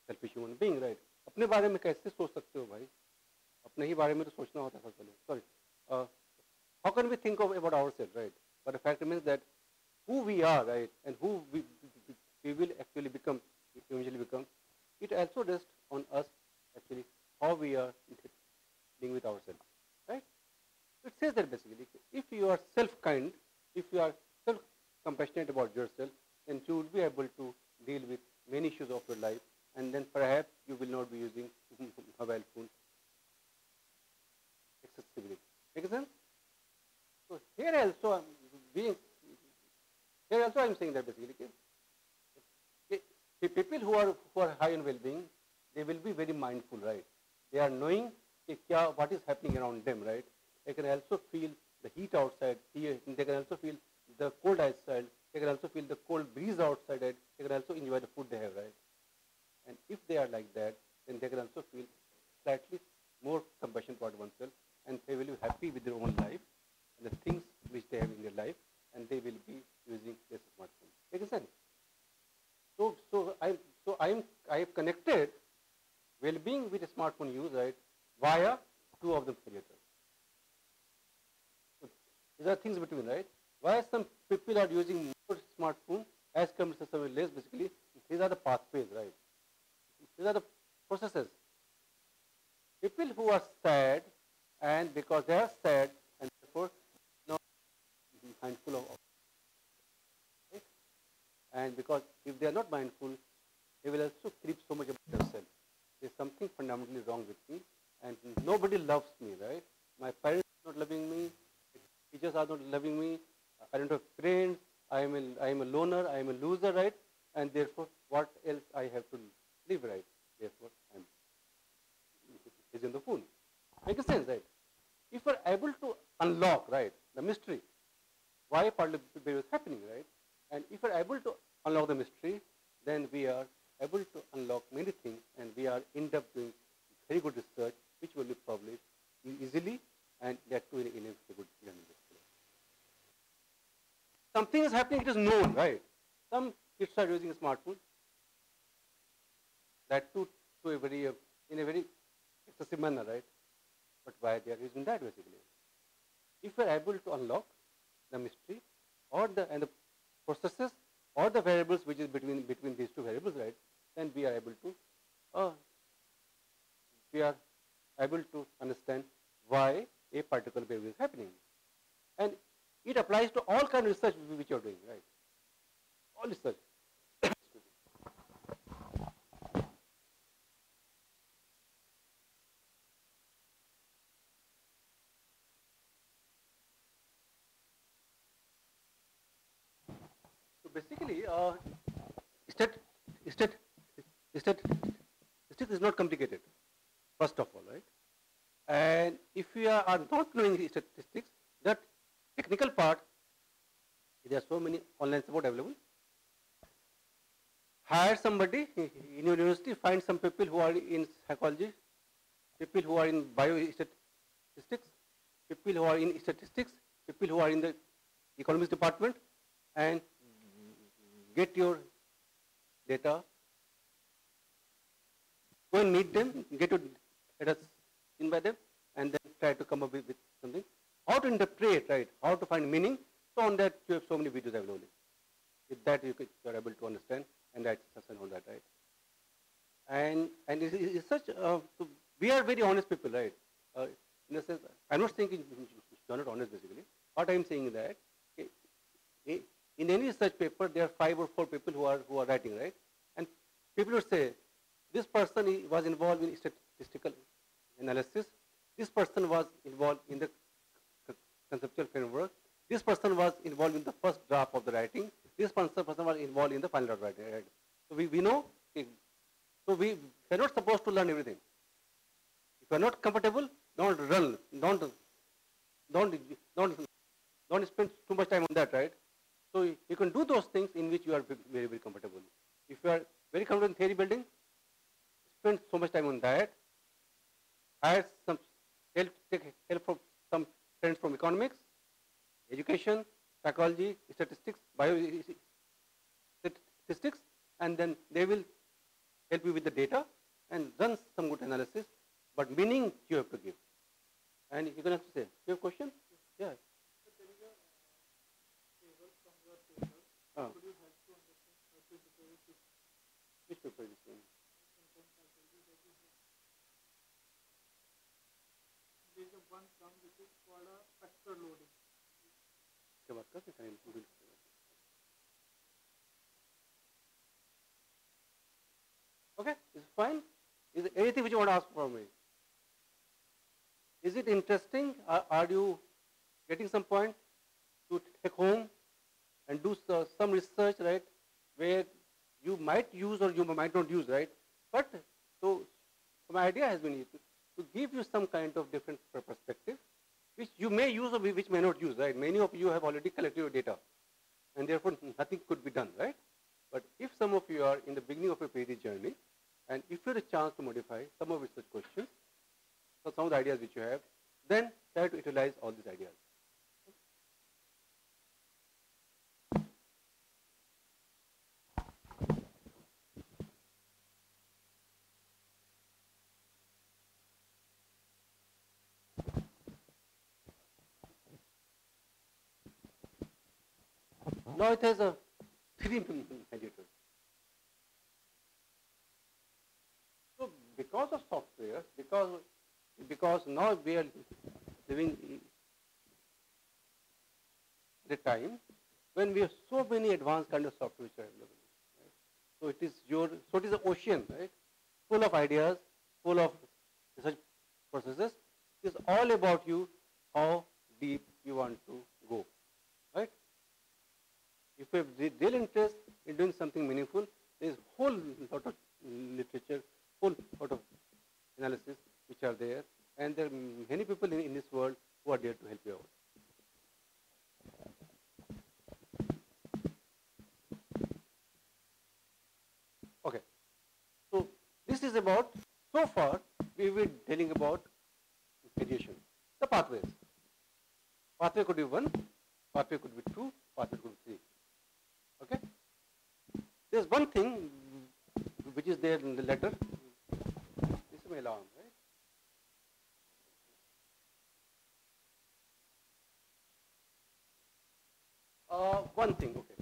selfish human being, right? अपने बारे में कैसे सोच सकते हो भाई? अपने ही बारे में तो सोचना होता है पहले. Sorry. How can we think about ourselves, right? But the fact remains that who we are, right, and who we will actually become, eventually become, it also rests on us actually how we are dealing with ourselves, right? It says that basically, if you are self-kind, if you are self-compassionate about yourself, then you will be able to deal with many issues of your life, and then perhaps you will not be using mobile phone excessively. Make sense? So here also I'm saying that basically, people who are high in well-being, they will be very mindful, right? They are knowing what is happening around them, right? They can also feel the heat outside. They can also feel the cold outside. They can also feel the cold breeze outside. Right? They can also enjoy the food they have, right? And if they are like that, then they can also feel slightly more compassion toward oneself, and they will be happy with their own life and the things which they have in their life, and they will be using their smartphone. Make sense? So I have connected well-being with smartphone use, right, via two of them together. So these are things between, right? Why some people are using more smartphone as compared to some less, basically, these are the pathways, right? These are the processes. People who are sad, and because they are sad, and therefore not mindful of, right? And because if they are not mindful, they will also creep so much about themselves. There's something fundamentally wrong with me, and nobody loves me, right? My parents are not loving me, teachers are not loving me, I don't have friends, I am a loner, I am a loser, right? And therefore, what else I have to live, right? Therefore, I'm using the phone. Make sense, right? if we're able to unlock, right, the mystery, why partly behavior is happening, right? And if we're able to unlock the mystery, then we are able to unlock many things, and we are end up doing very good research, which will be published easily, and that too in a good journal. Something is happening, it is known, right? Some kids are using a smartphone, that too to a very, in a very excessive manner, right? But why they are using that basically? If we are able to unlock the mystery or the processes or the variables which is between these two variables, right? Then we are able to understand why a particular behavior is happening, and it applies to all kind of research which you are doing, right? All research. So basically, statistics is not complicated, first of all, right? And if we are not knowing statistics, that technical part, there are so many online support available. Hire somebody in your university, find some people who are in psychology, people who are in biostatistics, people who are in statistics, people who are in the economics department, and get your data, go and meet them, get your data seen by them, and then try to come up with something. How to interpret, right? How to find meaning. So on that, you have so many videos available. With that, you are able to understand and write something on that, right? And it's such, so we are very honest people, right? In a sense, I'm not saying you are not honest basically. What I'm saying is that in any research paper, there are 5 or 4 people who are writing, right? And people would say, this person was involved in statistical analysis. This person was involved in the conceptual framework. This person was involved in the first draft of the writing. This person was involved in the final draft writing. Right? So we know, so we are not supposed to learn everything. If you are not comfortable, don't run, don't spend too much time on that, right? So you can do those things in which you are very, very comfortable. If you are very comfortable in theory building, spend so much time on that. Hire some help, take help from some friends from economics, education, psychology, statistics, biostatistics, and then they will help you with the data and run some good analysis. But meaning you have to give. And you're going to have to say, you have a question? Yeah. So there is a table from your paper. Could you help to understand how to interpret this? Which paper is this one? There is a one term which is called a factor loading. Okay, is it fine? Is there anything which you want to ask from me? Is it interesting? Are you getting some point to take home and do some research, right? Where you might use or you might not use, right? But so my idea has been to give you some kind of different perspective, which you may use or which may not use, right? Many of you have already collected your data, and therefore nothing could be done, right? But if some of you are in the beginning of a PhD journey, and if you have a chance to modify some of research questions, so some of the ideas which you have, then try to utilize all these ideas. Now it has a 3 editors. So because of software, because now we are living at a time when we have so many advanced kind of software which are available. Right? So it is an ocean, right? Full of ideas, full of research processes. It's all about you, how deep you want to go, right? If you have real interest in doing something meaningful, there is a whole lot of literature, whole lot of analysis which are there, and there are many people in this world who are there to help you out. Okay, so this is about, so far we were telling about radiation, the pathways. Pathway could be 1, pathway could be 2, pathway could be 3. Okay, there's one thing which is there in the letter. This is my alarm, right? One thing, okay.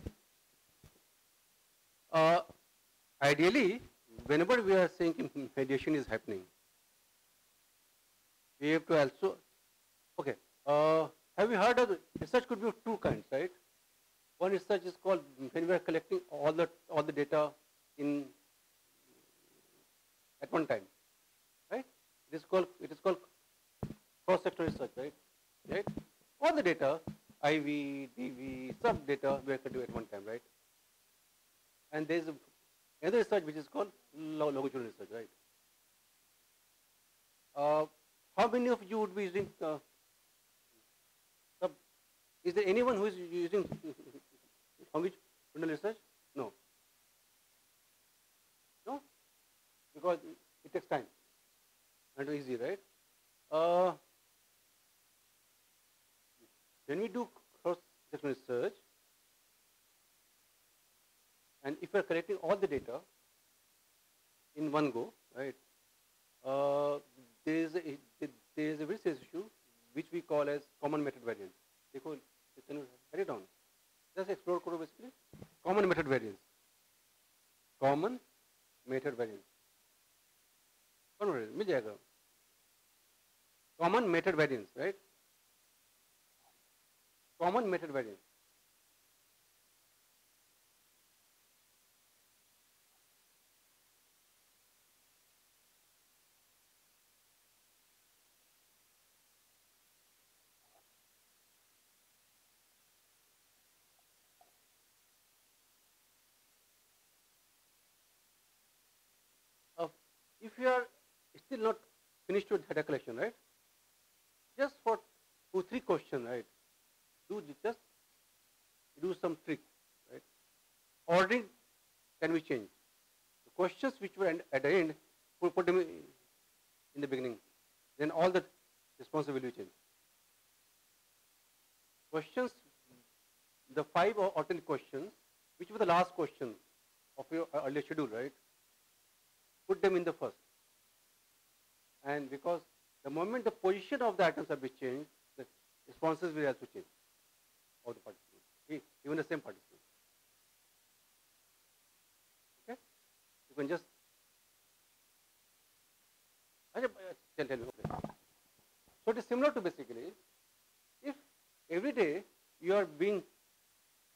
Ideally, whenever we are saying radiation is happening, we have to also, okay, have you heard of, research could be of two kinds, right? One research is called, when we are collecting all the data in, at one time, right? It is called cross-sector research, right? Right? All the data, IV, DV, sub data, we have to do at one time, right? And there is another research which is called longitudinal research, right? How many of you would be using sub? Is there anyone who is using longitudinal research? No. No? Because it takes time. Not easy, right? When we do cross-sectional research, and if we are collecting all the data in one go, right, there is a very serious issue which we call as common method variance. Can you write it down? Just explore karo basically. Common method variance. Common method variance. Common method variance, right? Common method variance. If you are still not finished with data collection, right? Just for 2-3 questions, right? Just do some trick, right? Ordering can be changed. The questions which were at the end, put them in the beginning. Then all the responses will be changed. Questions, the 5 or 10 questions, which were the last question of your earlier schedule, right? Put them in the first. And because the moment the position of the atoms have been changed, the responses will also change of the participants, even the same participants. Okay? You can just tell me. Okay. So it is similar to basically, if every day you are being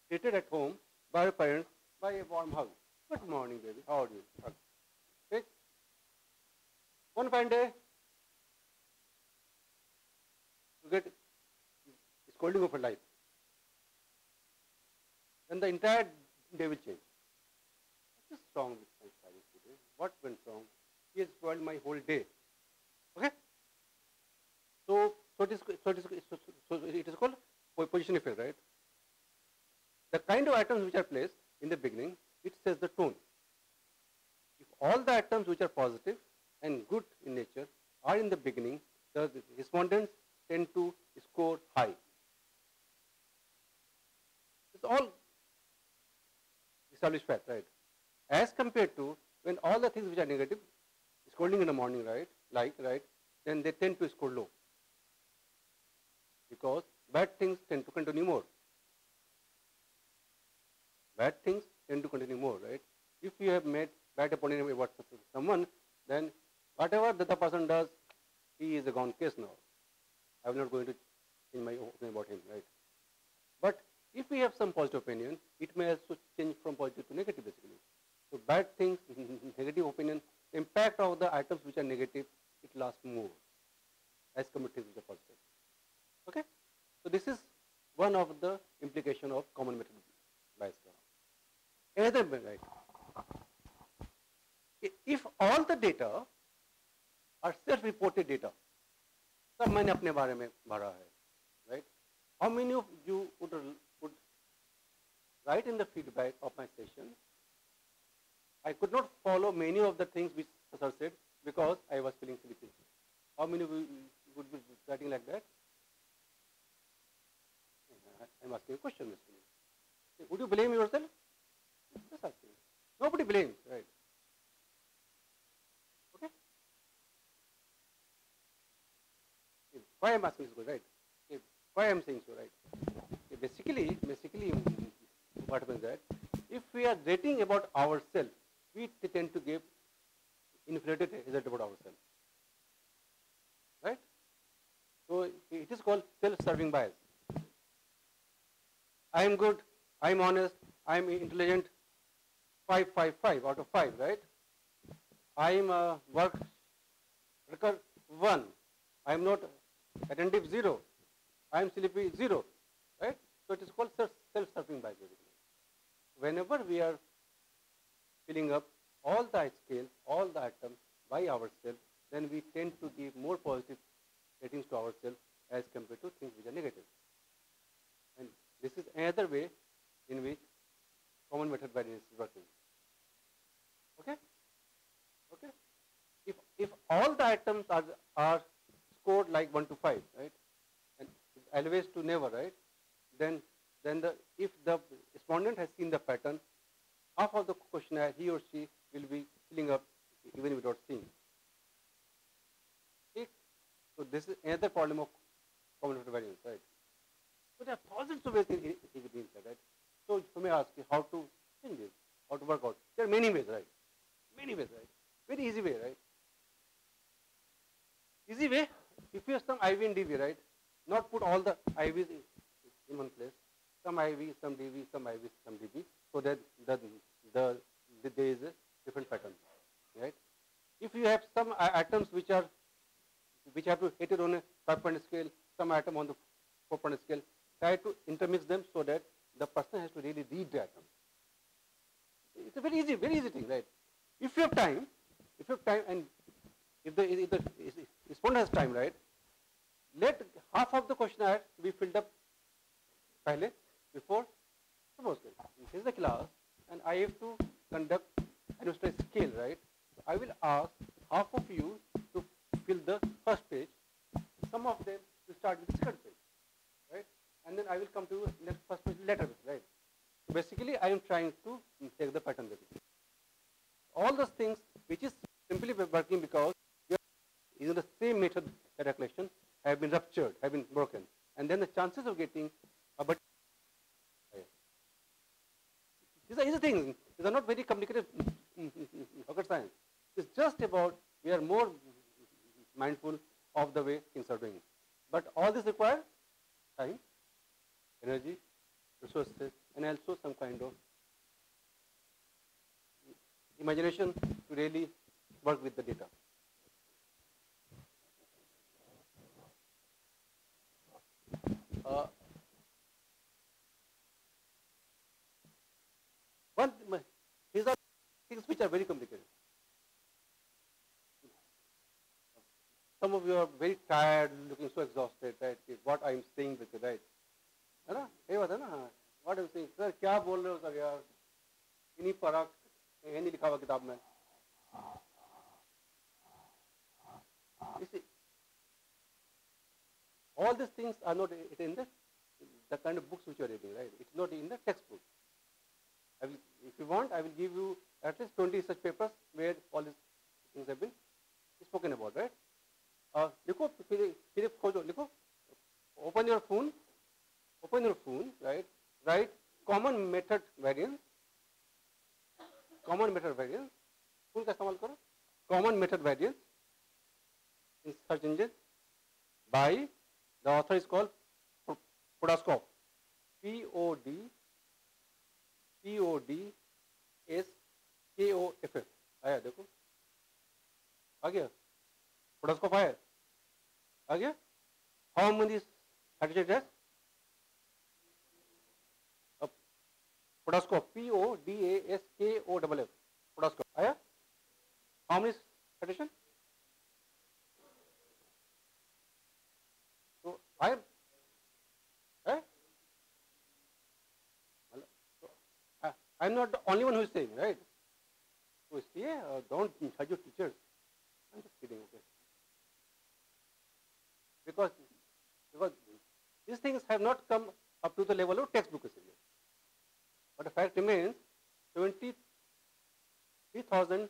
treated at home by your parents by a warm hug. Good morning, baby. How are you? Okay. One fine day, you get scolding of a life. Then the entire day will change. What is wrong with my child today? What went wrong? He has spoiled my whole day. Okay? So it is called position effect, right? The kind of atoms which are placed in the beginning, it says the tone. If all the atoms which are positive and good in nature are in the beginning, the respondents tend to score high. It's all established fact, right? As compared to when all the things which are negative, scolding in the morning, right? Right? Then they tend to score low. Because bad things tend to continue more. Bad things tend to continue more, right? If you have made bad opinion about someone, then whatever the other person does, he is a gone case now. I am not going to change my opinion about him, right? But if we have some positive opinion, it may also change from positive to negative basically. So bad things, negative opinion, the impact of the items which are negative, it lasts more as compared to things which are positive. Okay? So this is one of the implication of common method bias. Another, right? If all the data are self-reported data, सब मैंने अपने बारे में भरा है, right? How many of you would write in the feedback of my session? I could not follow many of the things which sir said because I was feeling sleepy. How many of you would be writing like that? I'm asking a question, basically. Would you blame yourself? Just asking. Nobody blames, right? Okay? Why I'm asking this, right? Why I'm saying so, right? Basically, what happens that if we are rating about ourselves, we tend to give inflated result about ourselves, right? So it is called self-serving bias. I am good, I am honest, I am intelligent, 5 out of 5, right? I am a worker 1. I am not attentive 0. I am sleepy 0, right? So it is called self-serving bias. Whenever we are filling up all the scales, all the items by ourselves, then we tend to give more positive ratings to ourselves as compared to things which are negative. And this is another way in which common method variance is working. Okay? Okay? If all the items are scored like 1 to 5, right? And always to never, right? Then if the respondent has seen the pattern, half of the questionnaire he or she will be filling up even without seeing. Okay? So this is another problem of common method variance, right? So there are thousands of ways in that, right? So you may ask how to change this, how to work out. There are many ways, right? Many ways, right? Very easy way, right? Easy way, if you have some IV and DV, right? Not put all the IVs in one place. Some IV, some DV, some IV, some DV, so that there is a different pattern, right? If you have some atoms which have to hit it on a 5-point scale, some atom on the 4-point scale, try to intermix them so that the person has to really read the atom. It's a very easy thing, right? If you have time, and if the respondent has time, right? Let half of the questionnaire be filled up before. Suppose this is the class, and I have to conduct a scale, right? So I will ask half of you to fill the first page, some of them to start with the second page, right? And then I will come to next first page later, right? So basically, I am trying to take the pattern basically. All those things which is simply working because we are using the same method data collection have been ruptured, have been broken, and then the chances of getting a better. These are easy things. These are not very complicated rocket science. It's just about we are more mindful of the way things are doing. But all this requires time, energy, resources, and also some kind of imagination to really work with the data. These are things which are very complicated. Some of you are very tired, looking so exhausted, right? What I am saying with you, right? है ना? ये बात है ना? What I am saying, sir, क्या बोल रहे हो सर यार? इन्हीं पराग कहीं नहीं लिखा हुआ किताब में. You see, all these things are not in the kind of books which you are reading, right? It's not in the textbook. If you want, I will give you at least 20 such papers where all these things have been spoken about, right? लिखो फिर खोजो लिखो. Open your phone, right? Write common method variance. phone का इस्तेमाल करो. Common method variance in search engine by the author is called Podoscoff. Podoscoff. आया देखो, आ गया. Podoscoff आया, आ गया. How many certificates? Podoscoff. Podascoff. Podoscoff आया. How many certificates? I'm not the only one who is saying, right? So don't judge your teachers. I'm just kidding, okay? Because these things have not come up to the level of textbook basically. But the fact remains, 73,000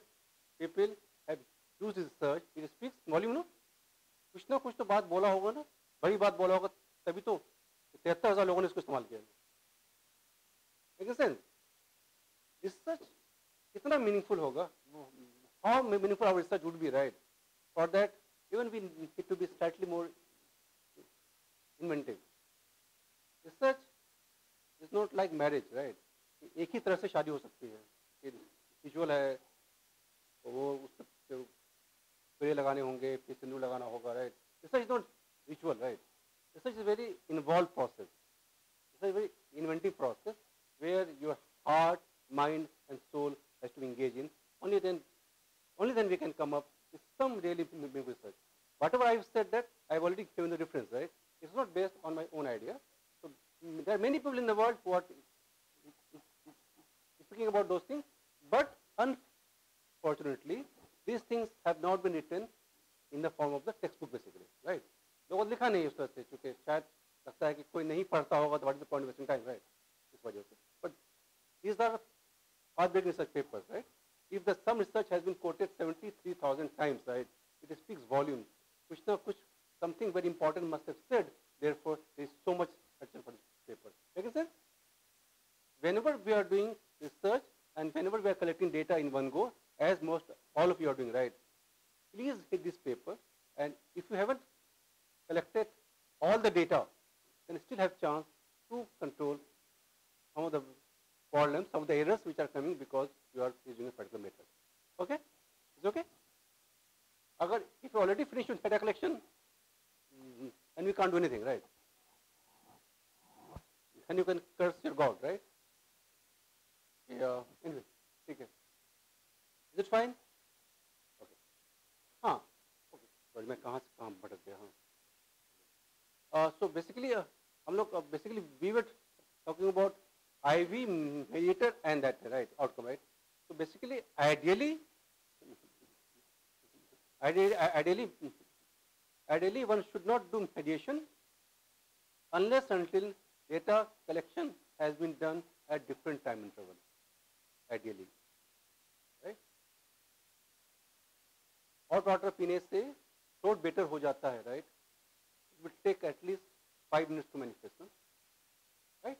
people have used this research. It speaks volume, no? कुछ ना कुछ तो बात बोला होगा ना, बड़ी बात बोला होगा, तभी तो 73,000 लोगों ने इसको इस्तेमाल किया. Make sense? Research कितना meaningful होगा? How meaningful our research would be, right? For that, even we need to be slightly more inventive. Research is not like marriage, right? एक ही तरह से शादी हो सकती है. रिचुअल है, वो उसको पेड़ लगाने होंगे, फिर सिंदूर लगाना होगा, right? Research is not ritual, right? Research is a very involved process. It's a very inventive process where your heart, mind, and soul has to engage in. Only then we can come up with some really big research. Whatever I've said, that I've already given the reference, right? It's not based on my own idea. So there are many people in the world who are speaking about those things, but unfortunately, these things have not been written in the form of the textbook basically, right? लोगों ने लिखा नहीं उस तरह से, क्योंकि शायद लगता है कि कोई नहीं पढ़ता होगा, तो what is the point of wasting time, right? इस वजह से. But these are heartbreaking research papers, right? If some research has been quoted 73,000 times, right, it speaks volumes. कुछ ना कुछ something very important must have said. Therefore, there is so much attention for this paper. Make sense? Whenever we are doing research and whenever we are collecting data in one go, as all of you are doing, right, please hit this paper. And if you haven't collected all the data, then still have chance to control some of the problems, some of the errors which are coming because you are using a particular method. Okay? Is it okay? If you already finished with data collection, and we can't do anything, right? And you can curse your God, right? Yeah. Anyway, okay. Is it fine? Okay. Okay. Sorry, मैं कहाँ से कहाँ भटक गया? So basically, we were talking about IV mediator and that, right, outcome, right? So basically, ideally one should not do mediation unless until data collection has been done at different time intervals. Ideally, right? Hot water पीने से throat better हो जाता है, right? It will take at least 5 minutes to manifest, no? Right?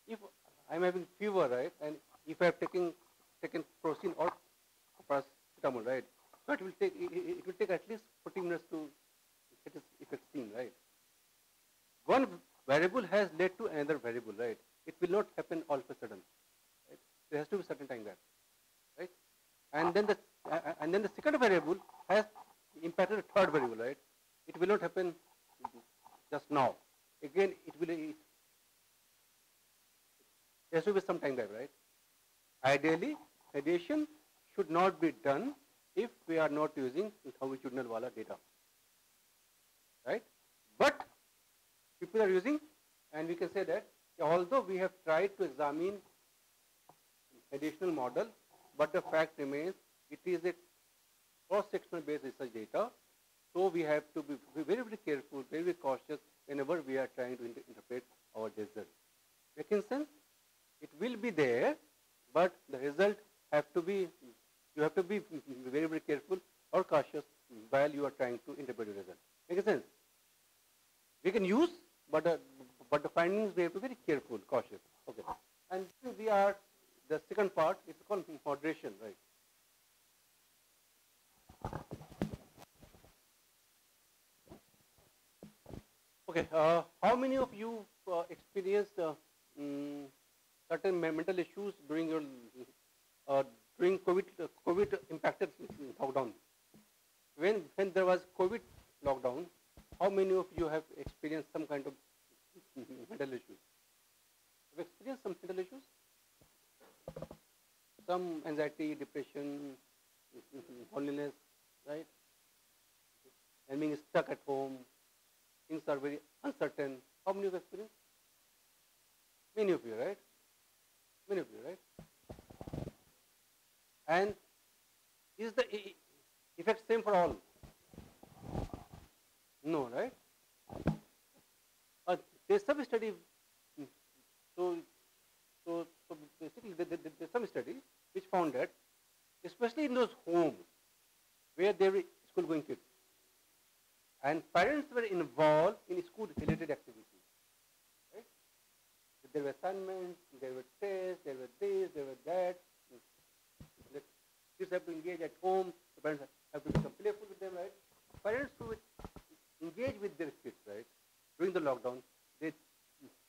If I'm having fever, right, and if I have taken protein or paracetamol, right, so it will take at least 40 minutes to get its effect seen, right? One variable has led to another variable, right? It will not happen all of a sudden, right? There has to be a certain time gap, right? And then the second variable has impacted the third variable, right? It will not happen just now. Again, there has to be some time gap, right? Ideally, radiation should not be done if we are not using longitudinal wala data, right? But people are using, and we can say that although we have tried to examine additional model, but the fact remains it is a cross-sectional based research data. So we have to be very, very careful, very, very cautious whenever we are trying to interpret our result. Making sense? It will be there, but the result you have to be very, very careful or cautious while you are trying to interpret the result. Make sense? We can use, but the findings we have to be very careful, cautious. Okay. And we are the second part. It's called moderation, right? Okay. How many of you experienced certain mental issues during your during COVID impacted lockdown? When there was COVID lockdown, how many of you have experienced some kind of mental issues? Have you experienced some mental issues? Some anxiety, depression, loneliness, right? And being stuck at home, things are very uncertain. How many of you have experienced? Many of you, right? Many of you, right? And is the effect same for all? No, right? There's some study. So, so basically, there's some study which found that, especially in those homes where there were school-going kids, and parents were involved in school-related activities, right? There were assignments, there were tests, there were this, there were that. The kids have to engage at home. The parents have to become playful with them, right? Parents who would engage with their kids, right, during the lockdown, they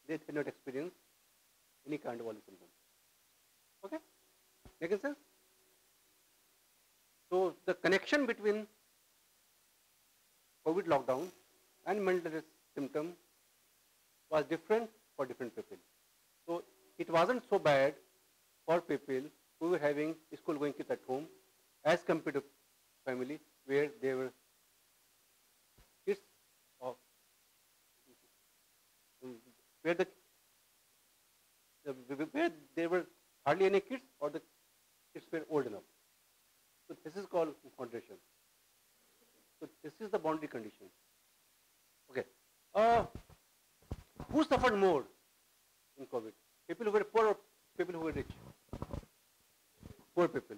did not experience any kind of early symptoms. Okay, making sense? So the connection between COVID lockdown and mental health symptom was different for different people. So it wasn't so bad for people who were having school-going kids at home as compared to family where they were kids of where where there were hardly any kids or the kids were old enough. So this is called moderation. So this is the boundary condition. Okay. Who suffered more in COVID? People who were poor or people who were rich? Poor people.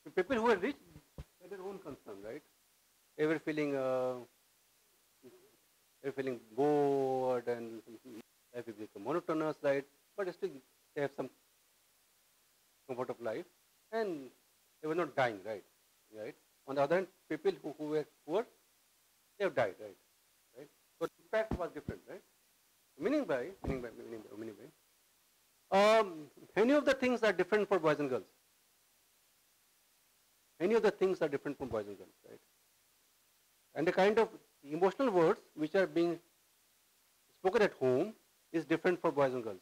The people who were rich had their own concern, right? They were feeling bored and life is become monotonous, right? But still they have some comfort of life and they were not dying, right? Right. On the other hand, people who were poor, they have died, right? So the impact was different, right? Meaning by, many of the things are different for boys and girls. Many of the things are different from boys and girls, right? And the kind of emotional words which are being spoken at home is different for boys and girls.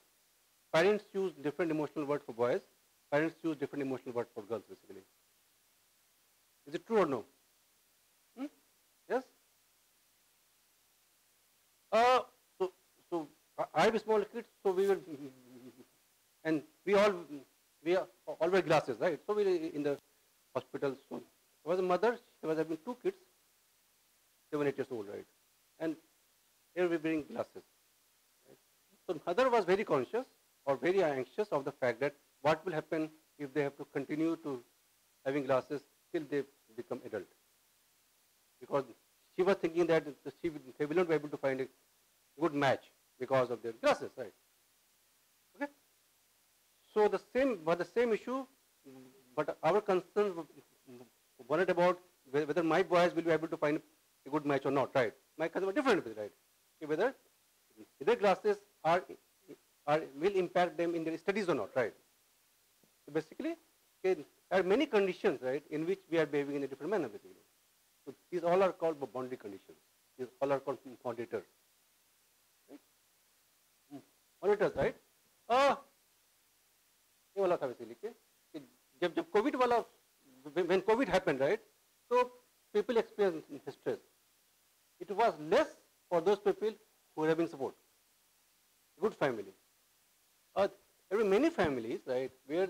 Parents use different emotional words for boys. Parents use different emotional words for girls, basically. Is it true or no? Yes? So I have small kids, so we were, and we all wear glasses, right? So we were in the hospital. So there was a mother, she was having 2 kids, 7, 8 years old, right? And they were wearing glasses. Right? So mother was very conscious or very anxious of the fact that what will happen if they have to continue to having glasses till they become adult. Because she was thinking that they will not be able to find a good match because of their glasses, right? Okay. So the same issue, but our concerns worried about whether my boys will be able to find a good match or not, right? My concerns were different, right? Whether their glasses will impact them in their studies or not, right? So basically, there are many conditions, right, in which we are behaving in a different manner, basically. So these all are called boundary conditions. These all are called monitors. Right? Monitors, right? ये वाला था basically कि जब COVID वाला when COVID happened, right? So people experienced stress. It was less for those people who were having support. Good family. There were many families, right, where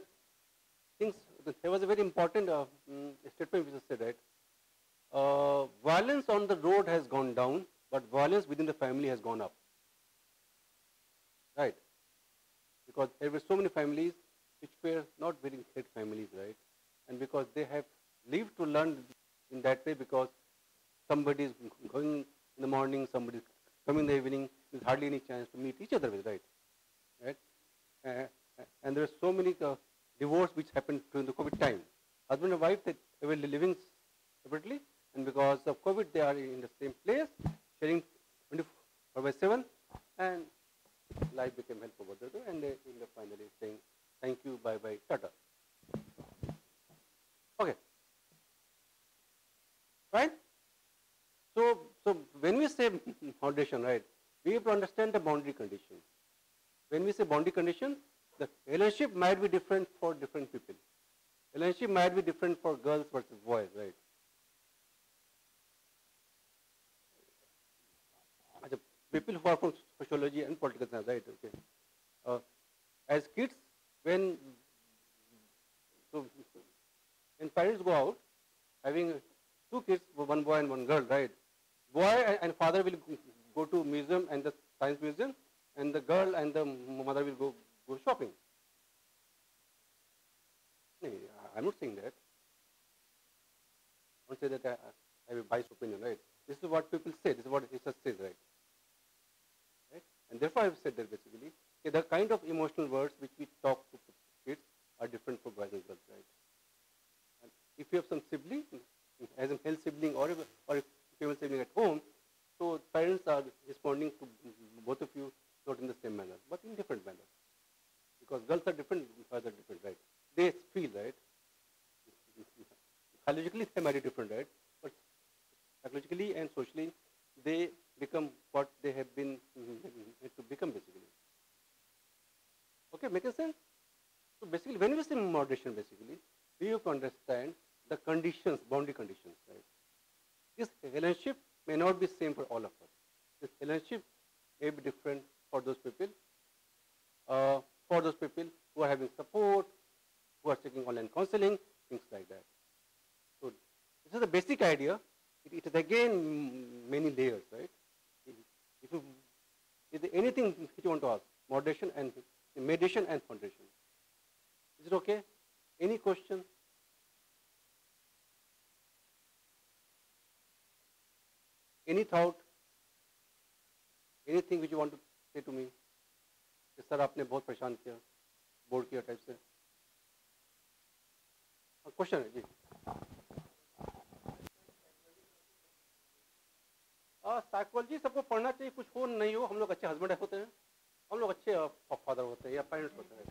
things. There was a very important statement which was said, right? Violence on the road has gone down, but violence within the family has gone up. Right? Because there were so many families which were not very great families, right? And because they have lived to learn in that way, because somebody is going in the morning, somebody is coming in the evening, there's hardly any chance to meet each other with, right? Right? And there are so many divorce which happened during the COVID time. Husband and wife, they were living separately, and because of COVID, they are in the same place, sharing 24/7, and life became hell for both of them, and they end up finally saying, thank you, bye-bye, tata. Okay. Right? So when we say foundation, right, we have to understand the boundary condition. When we say boundary condition, the relationship might be different for different people. Relationship might be different for girls versus boys, right? People who are from sociology and political science, right? Okay. Uh, as kids, when so when parents go out, having two kids, one boy and one girl, right? Boy and father will go to museum and the science museum, and the girl and the mother will go shopping. No, I'm not saying that. I don't say that I have a biased opinion, right? This is what people say. This is what research says, right? Right? And therefore, I have said that basically, okay, the kind of emotional words which we talk to kids are different for boys and girls, right? And if you have some sibling, as a male sibling or a female sibling at home, so parents are responding to both of you not in the same manner, but in different manner. Because girls are different, boys are different, right? They feel, right? Biologically, they might be different, right? But psychologically and socially, they become what they have been to become, basically. Okay, making sense? So basically, when we say moderation, basically, we have to understand the conditions, boundary conditions, right? This relationship may not be same for all of us. This relationship may be different for those people, who are having support, who are taking online counseling, things like that. So this is the basic idea. It is again many layers, right? If you, is there anything which you want to ask? Moderation and mediation and foundation. Is it okay? Any question? Any thought? Anything which you want to say to me? कि sir आपने बहुत परेशान किया board किया type से question है जी psychology सबको पढ़ना चाहिए कुछ हो नहीं हो हम लोग अच्छे हस्बैंड होते हैं हम लोग अच्छे फादर होते हैं या पेरेंट्स होते हैं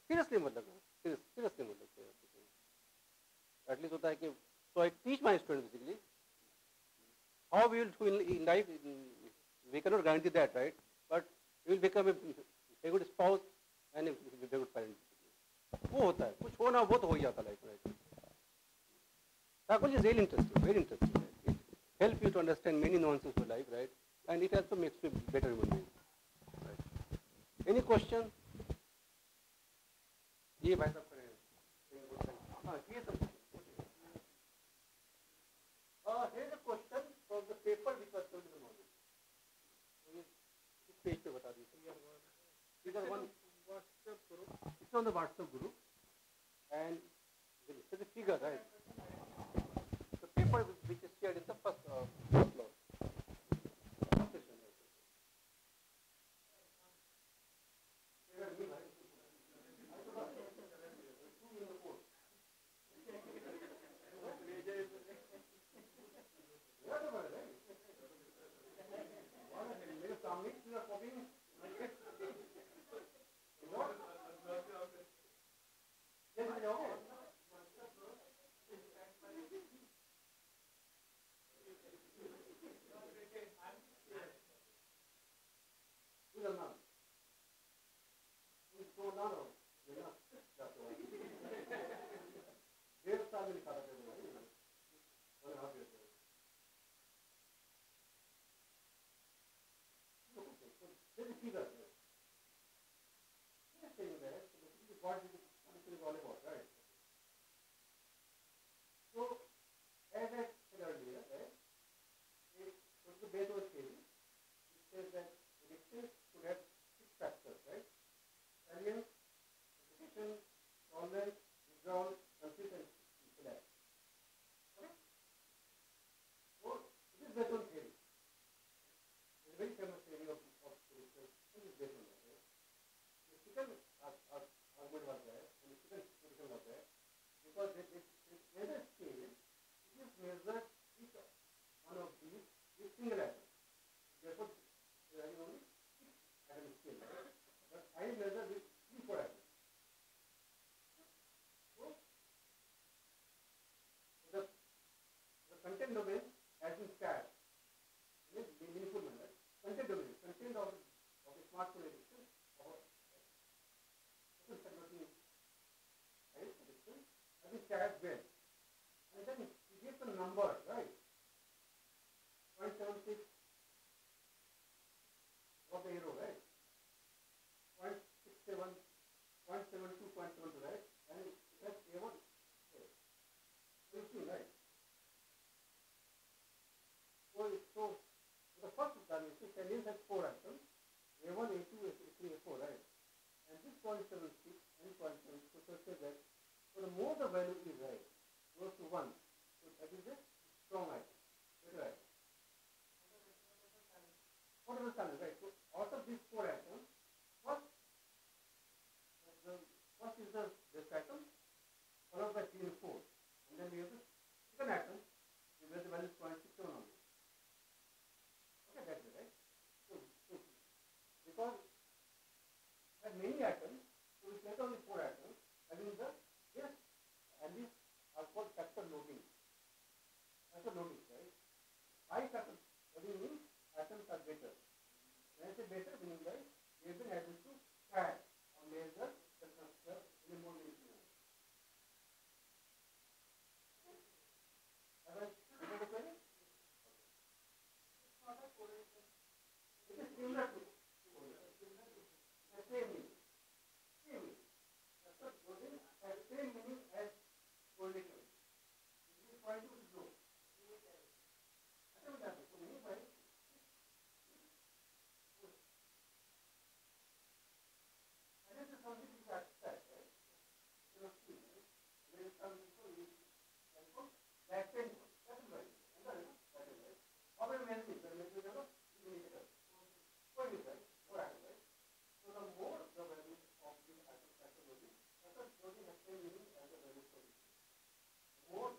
सीरियसली मतलब सीरियसली मतलब एटलीस्ट होता है कि so I teach my student basically how we will do in life we can not guarantee that right but you will become a good spouse and a very good parent. वो होता है कुछ हो ना वो तो हो ही जाता लाइफ में psychology is really interesting, very interesting. Right? It helps you to understand many nuances of life, right? And it also makes you a better human being. Right? Any question? ये भाई साहब करें हाँ ये सब here is a question from the paper which was told in the morning. इस page पे बता दीजिए these are one WhatsApp group. It's on the WhatsApp group, and it's a figure, right? The paper which is shared in the first floor. What this is all about, right? So, as I said earlier, right, what's the base of the theory? It says that addiction should have 6 factors, right? Salience, repetition, tolerance, withdrawal, conflict, and collapse. Okay? So, it is based on theory. It's a very famous theory of addiction. It is based on that, right? The second argument was there, and the second position was there, because there is a scale, it is measured each one of these with single atom. Therefore, there is only 6 atom scale, right? But I measure with 3-4 atoms. So, the content domain has been scattered in a meaningful manner. Content domain, content of a smartphone addiction, of I think scattered well. And then he gives some numbers, right? 0.76 of the arrow, right? again has 4 atoms, A1, A2, A3, A4, right? And this 0.76 and 0.76, so such that so the more the value is right, close to 1, so that is a strong item, better item. What are the silence, right? So out of these 4 atoms, first is the best atom, followed by 3 and 4. And then we have the second atom, where the value is 0.67 only. Okay, that's it, right? So because there are many atoms, so we select only 4 atoms, having the best, and these are called factor loading. Factor loading, right? High factor loading means atoms are better. When I say better, meaning like they have been able to track or measure the structure in a more meaningful way. Have I answered the query? It's not a correlation. It is similar to the same meaning. Same meaning. Factor loading has same meaning as correlation. This is point to low. So meaning by and this is something which is abstract, right? You know, see, right? There is some people use that same that is right. That is right. How many men is there? Maybe there are indicators. Point is right. More atom, right? So the more the value of this atom factor loading has same meaning as the value for this. The more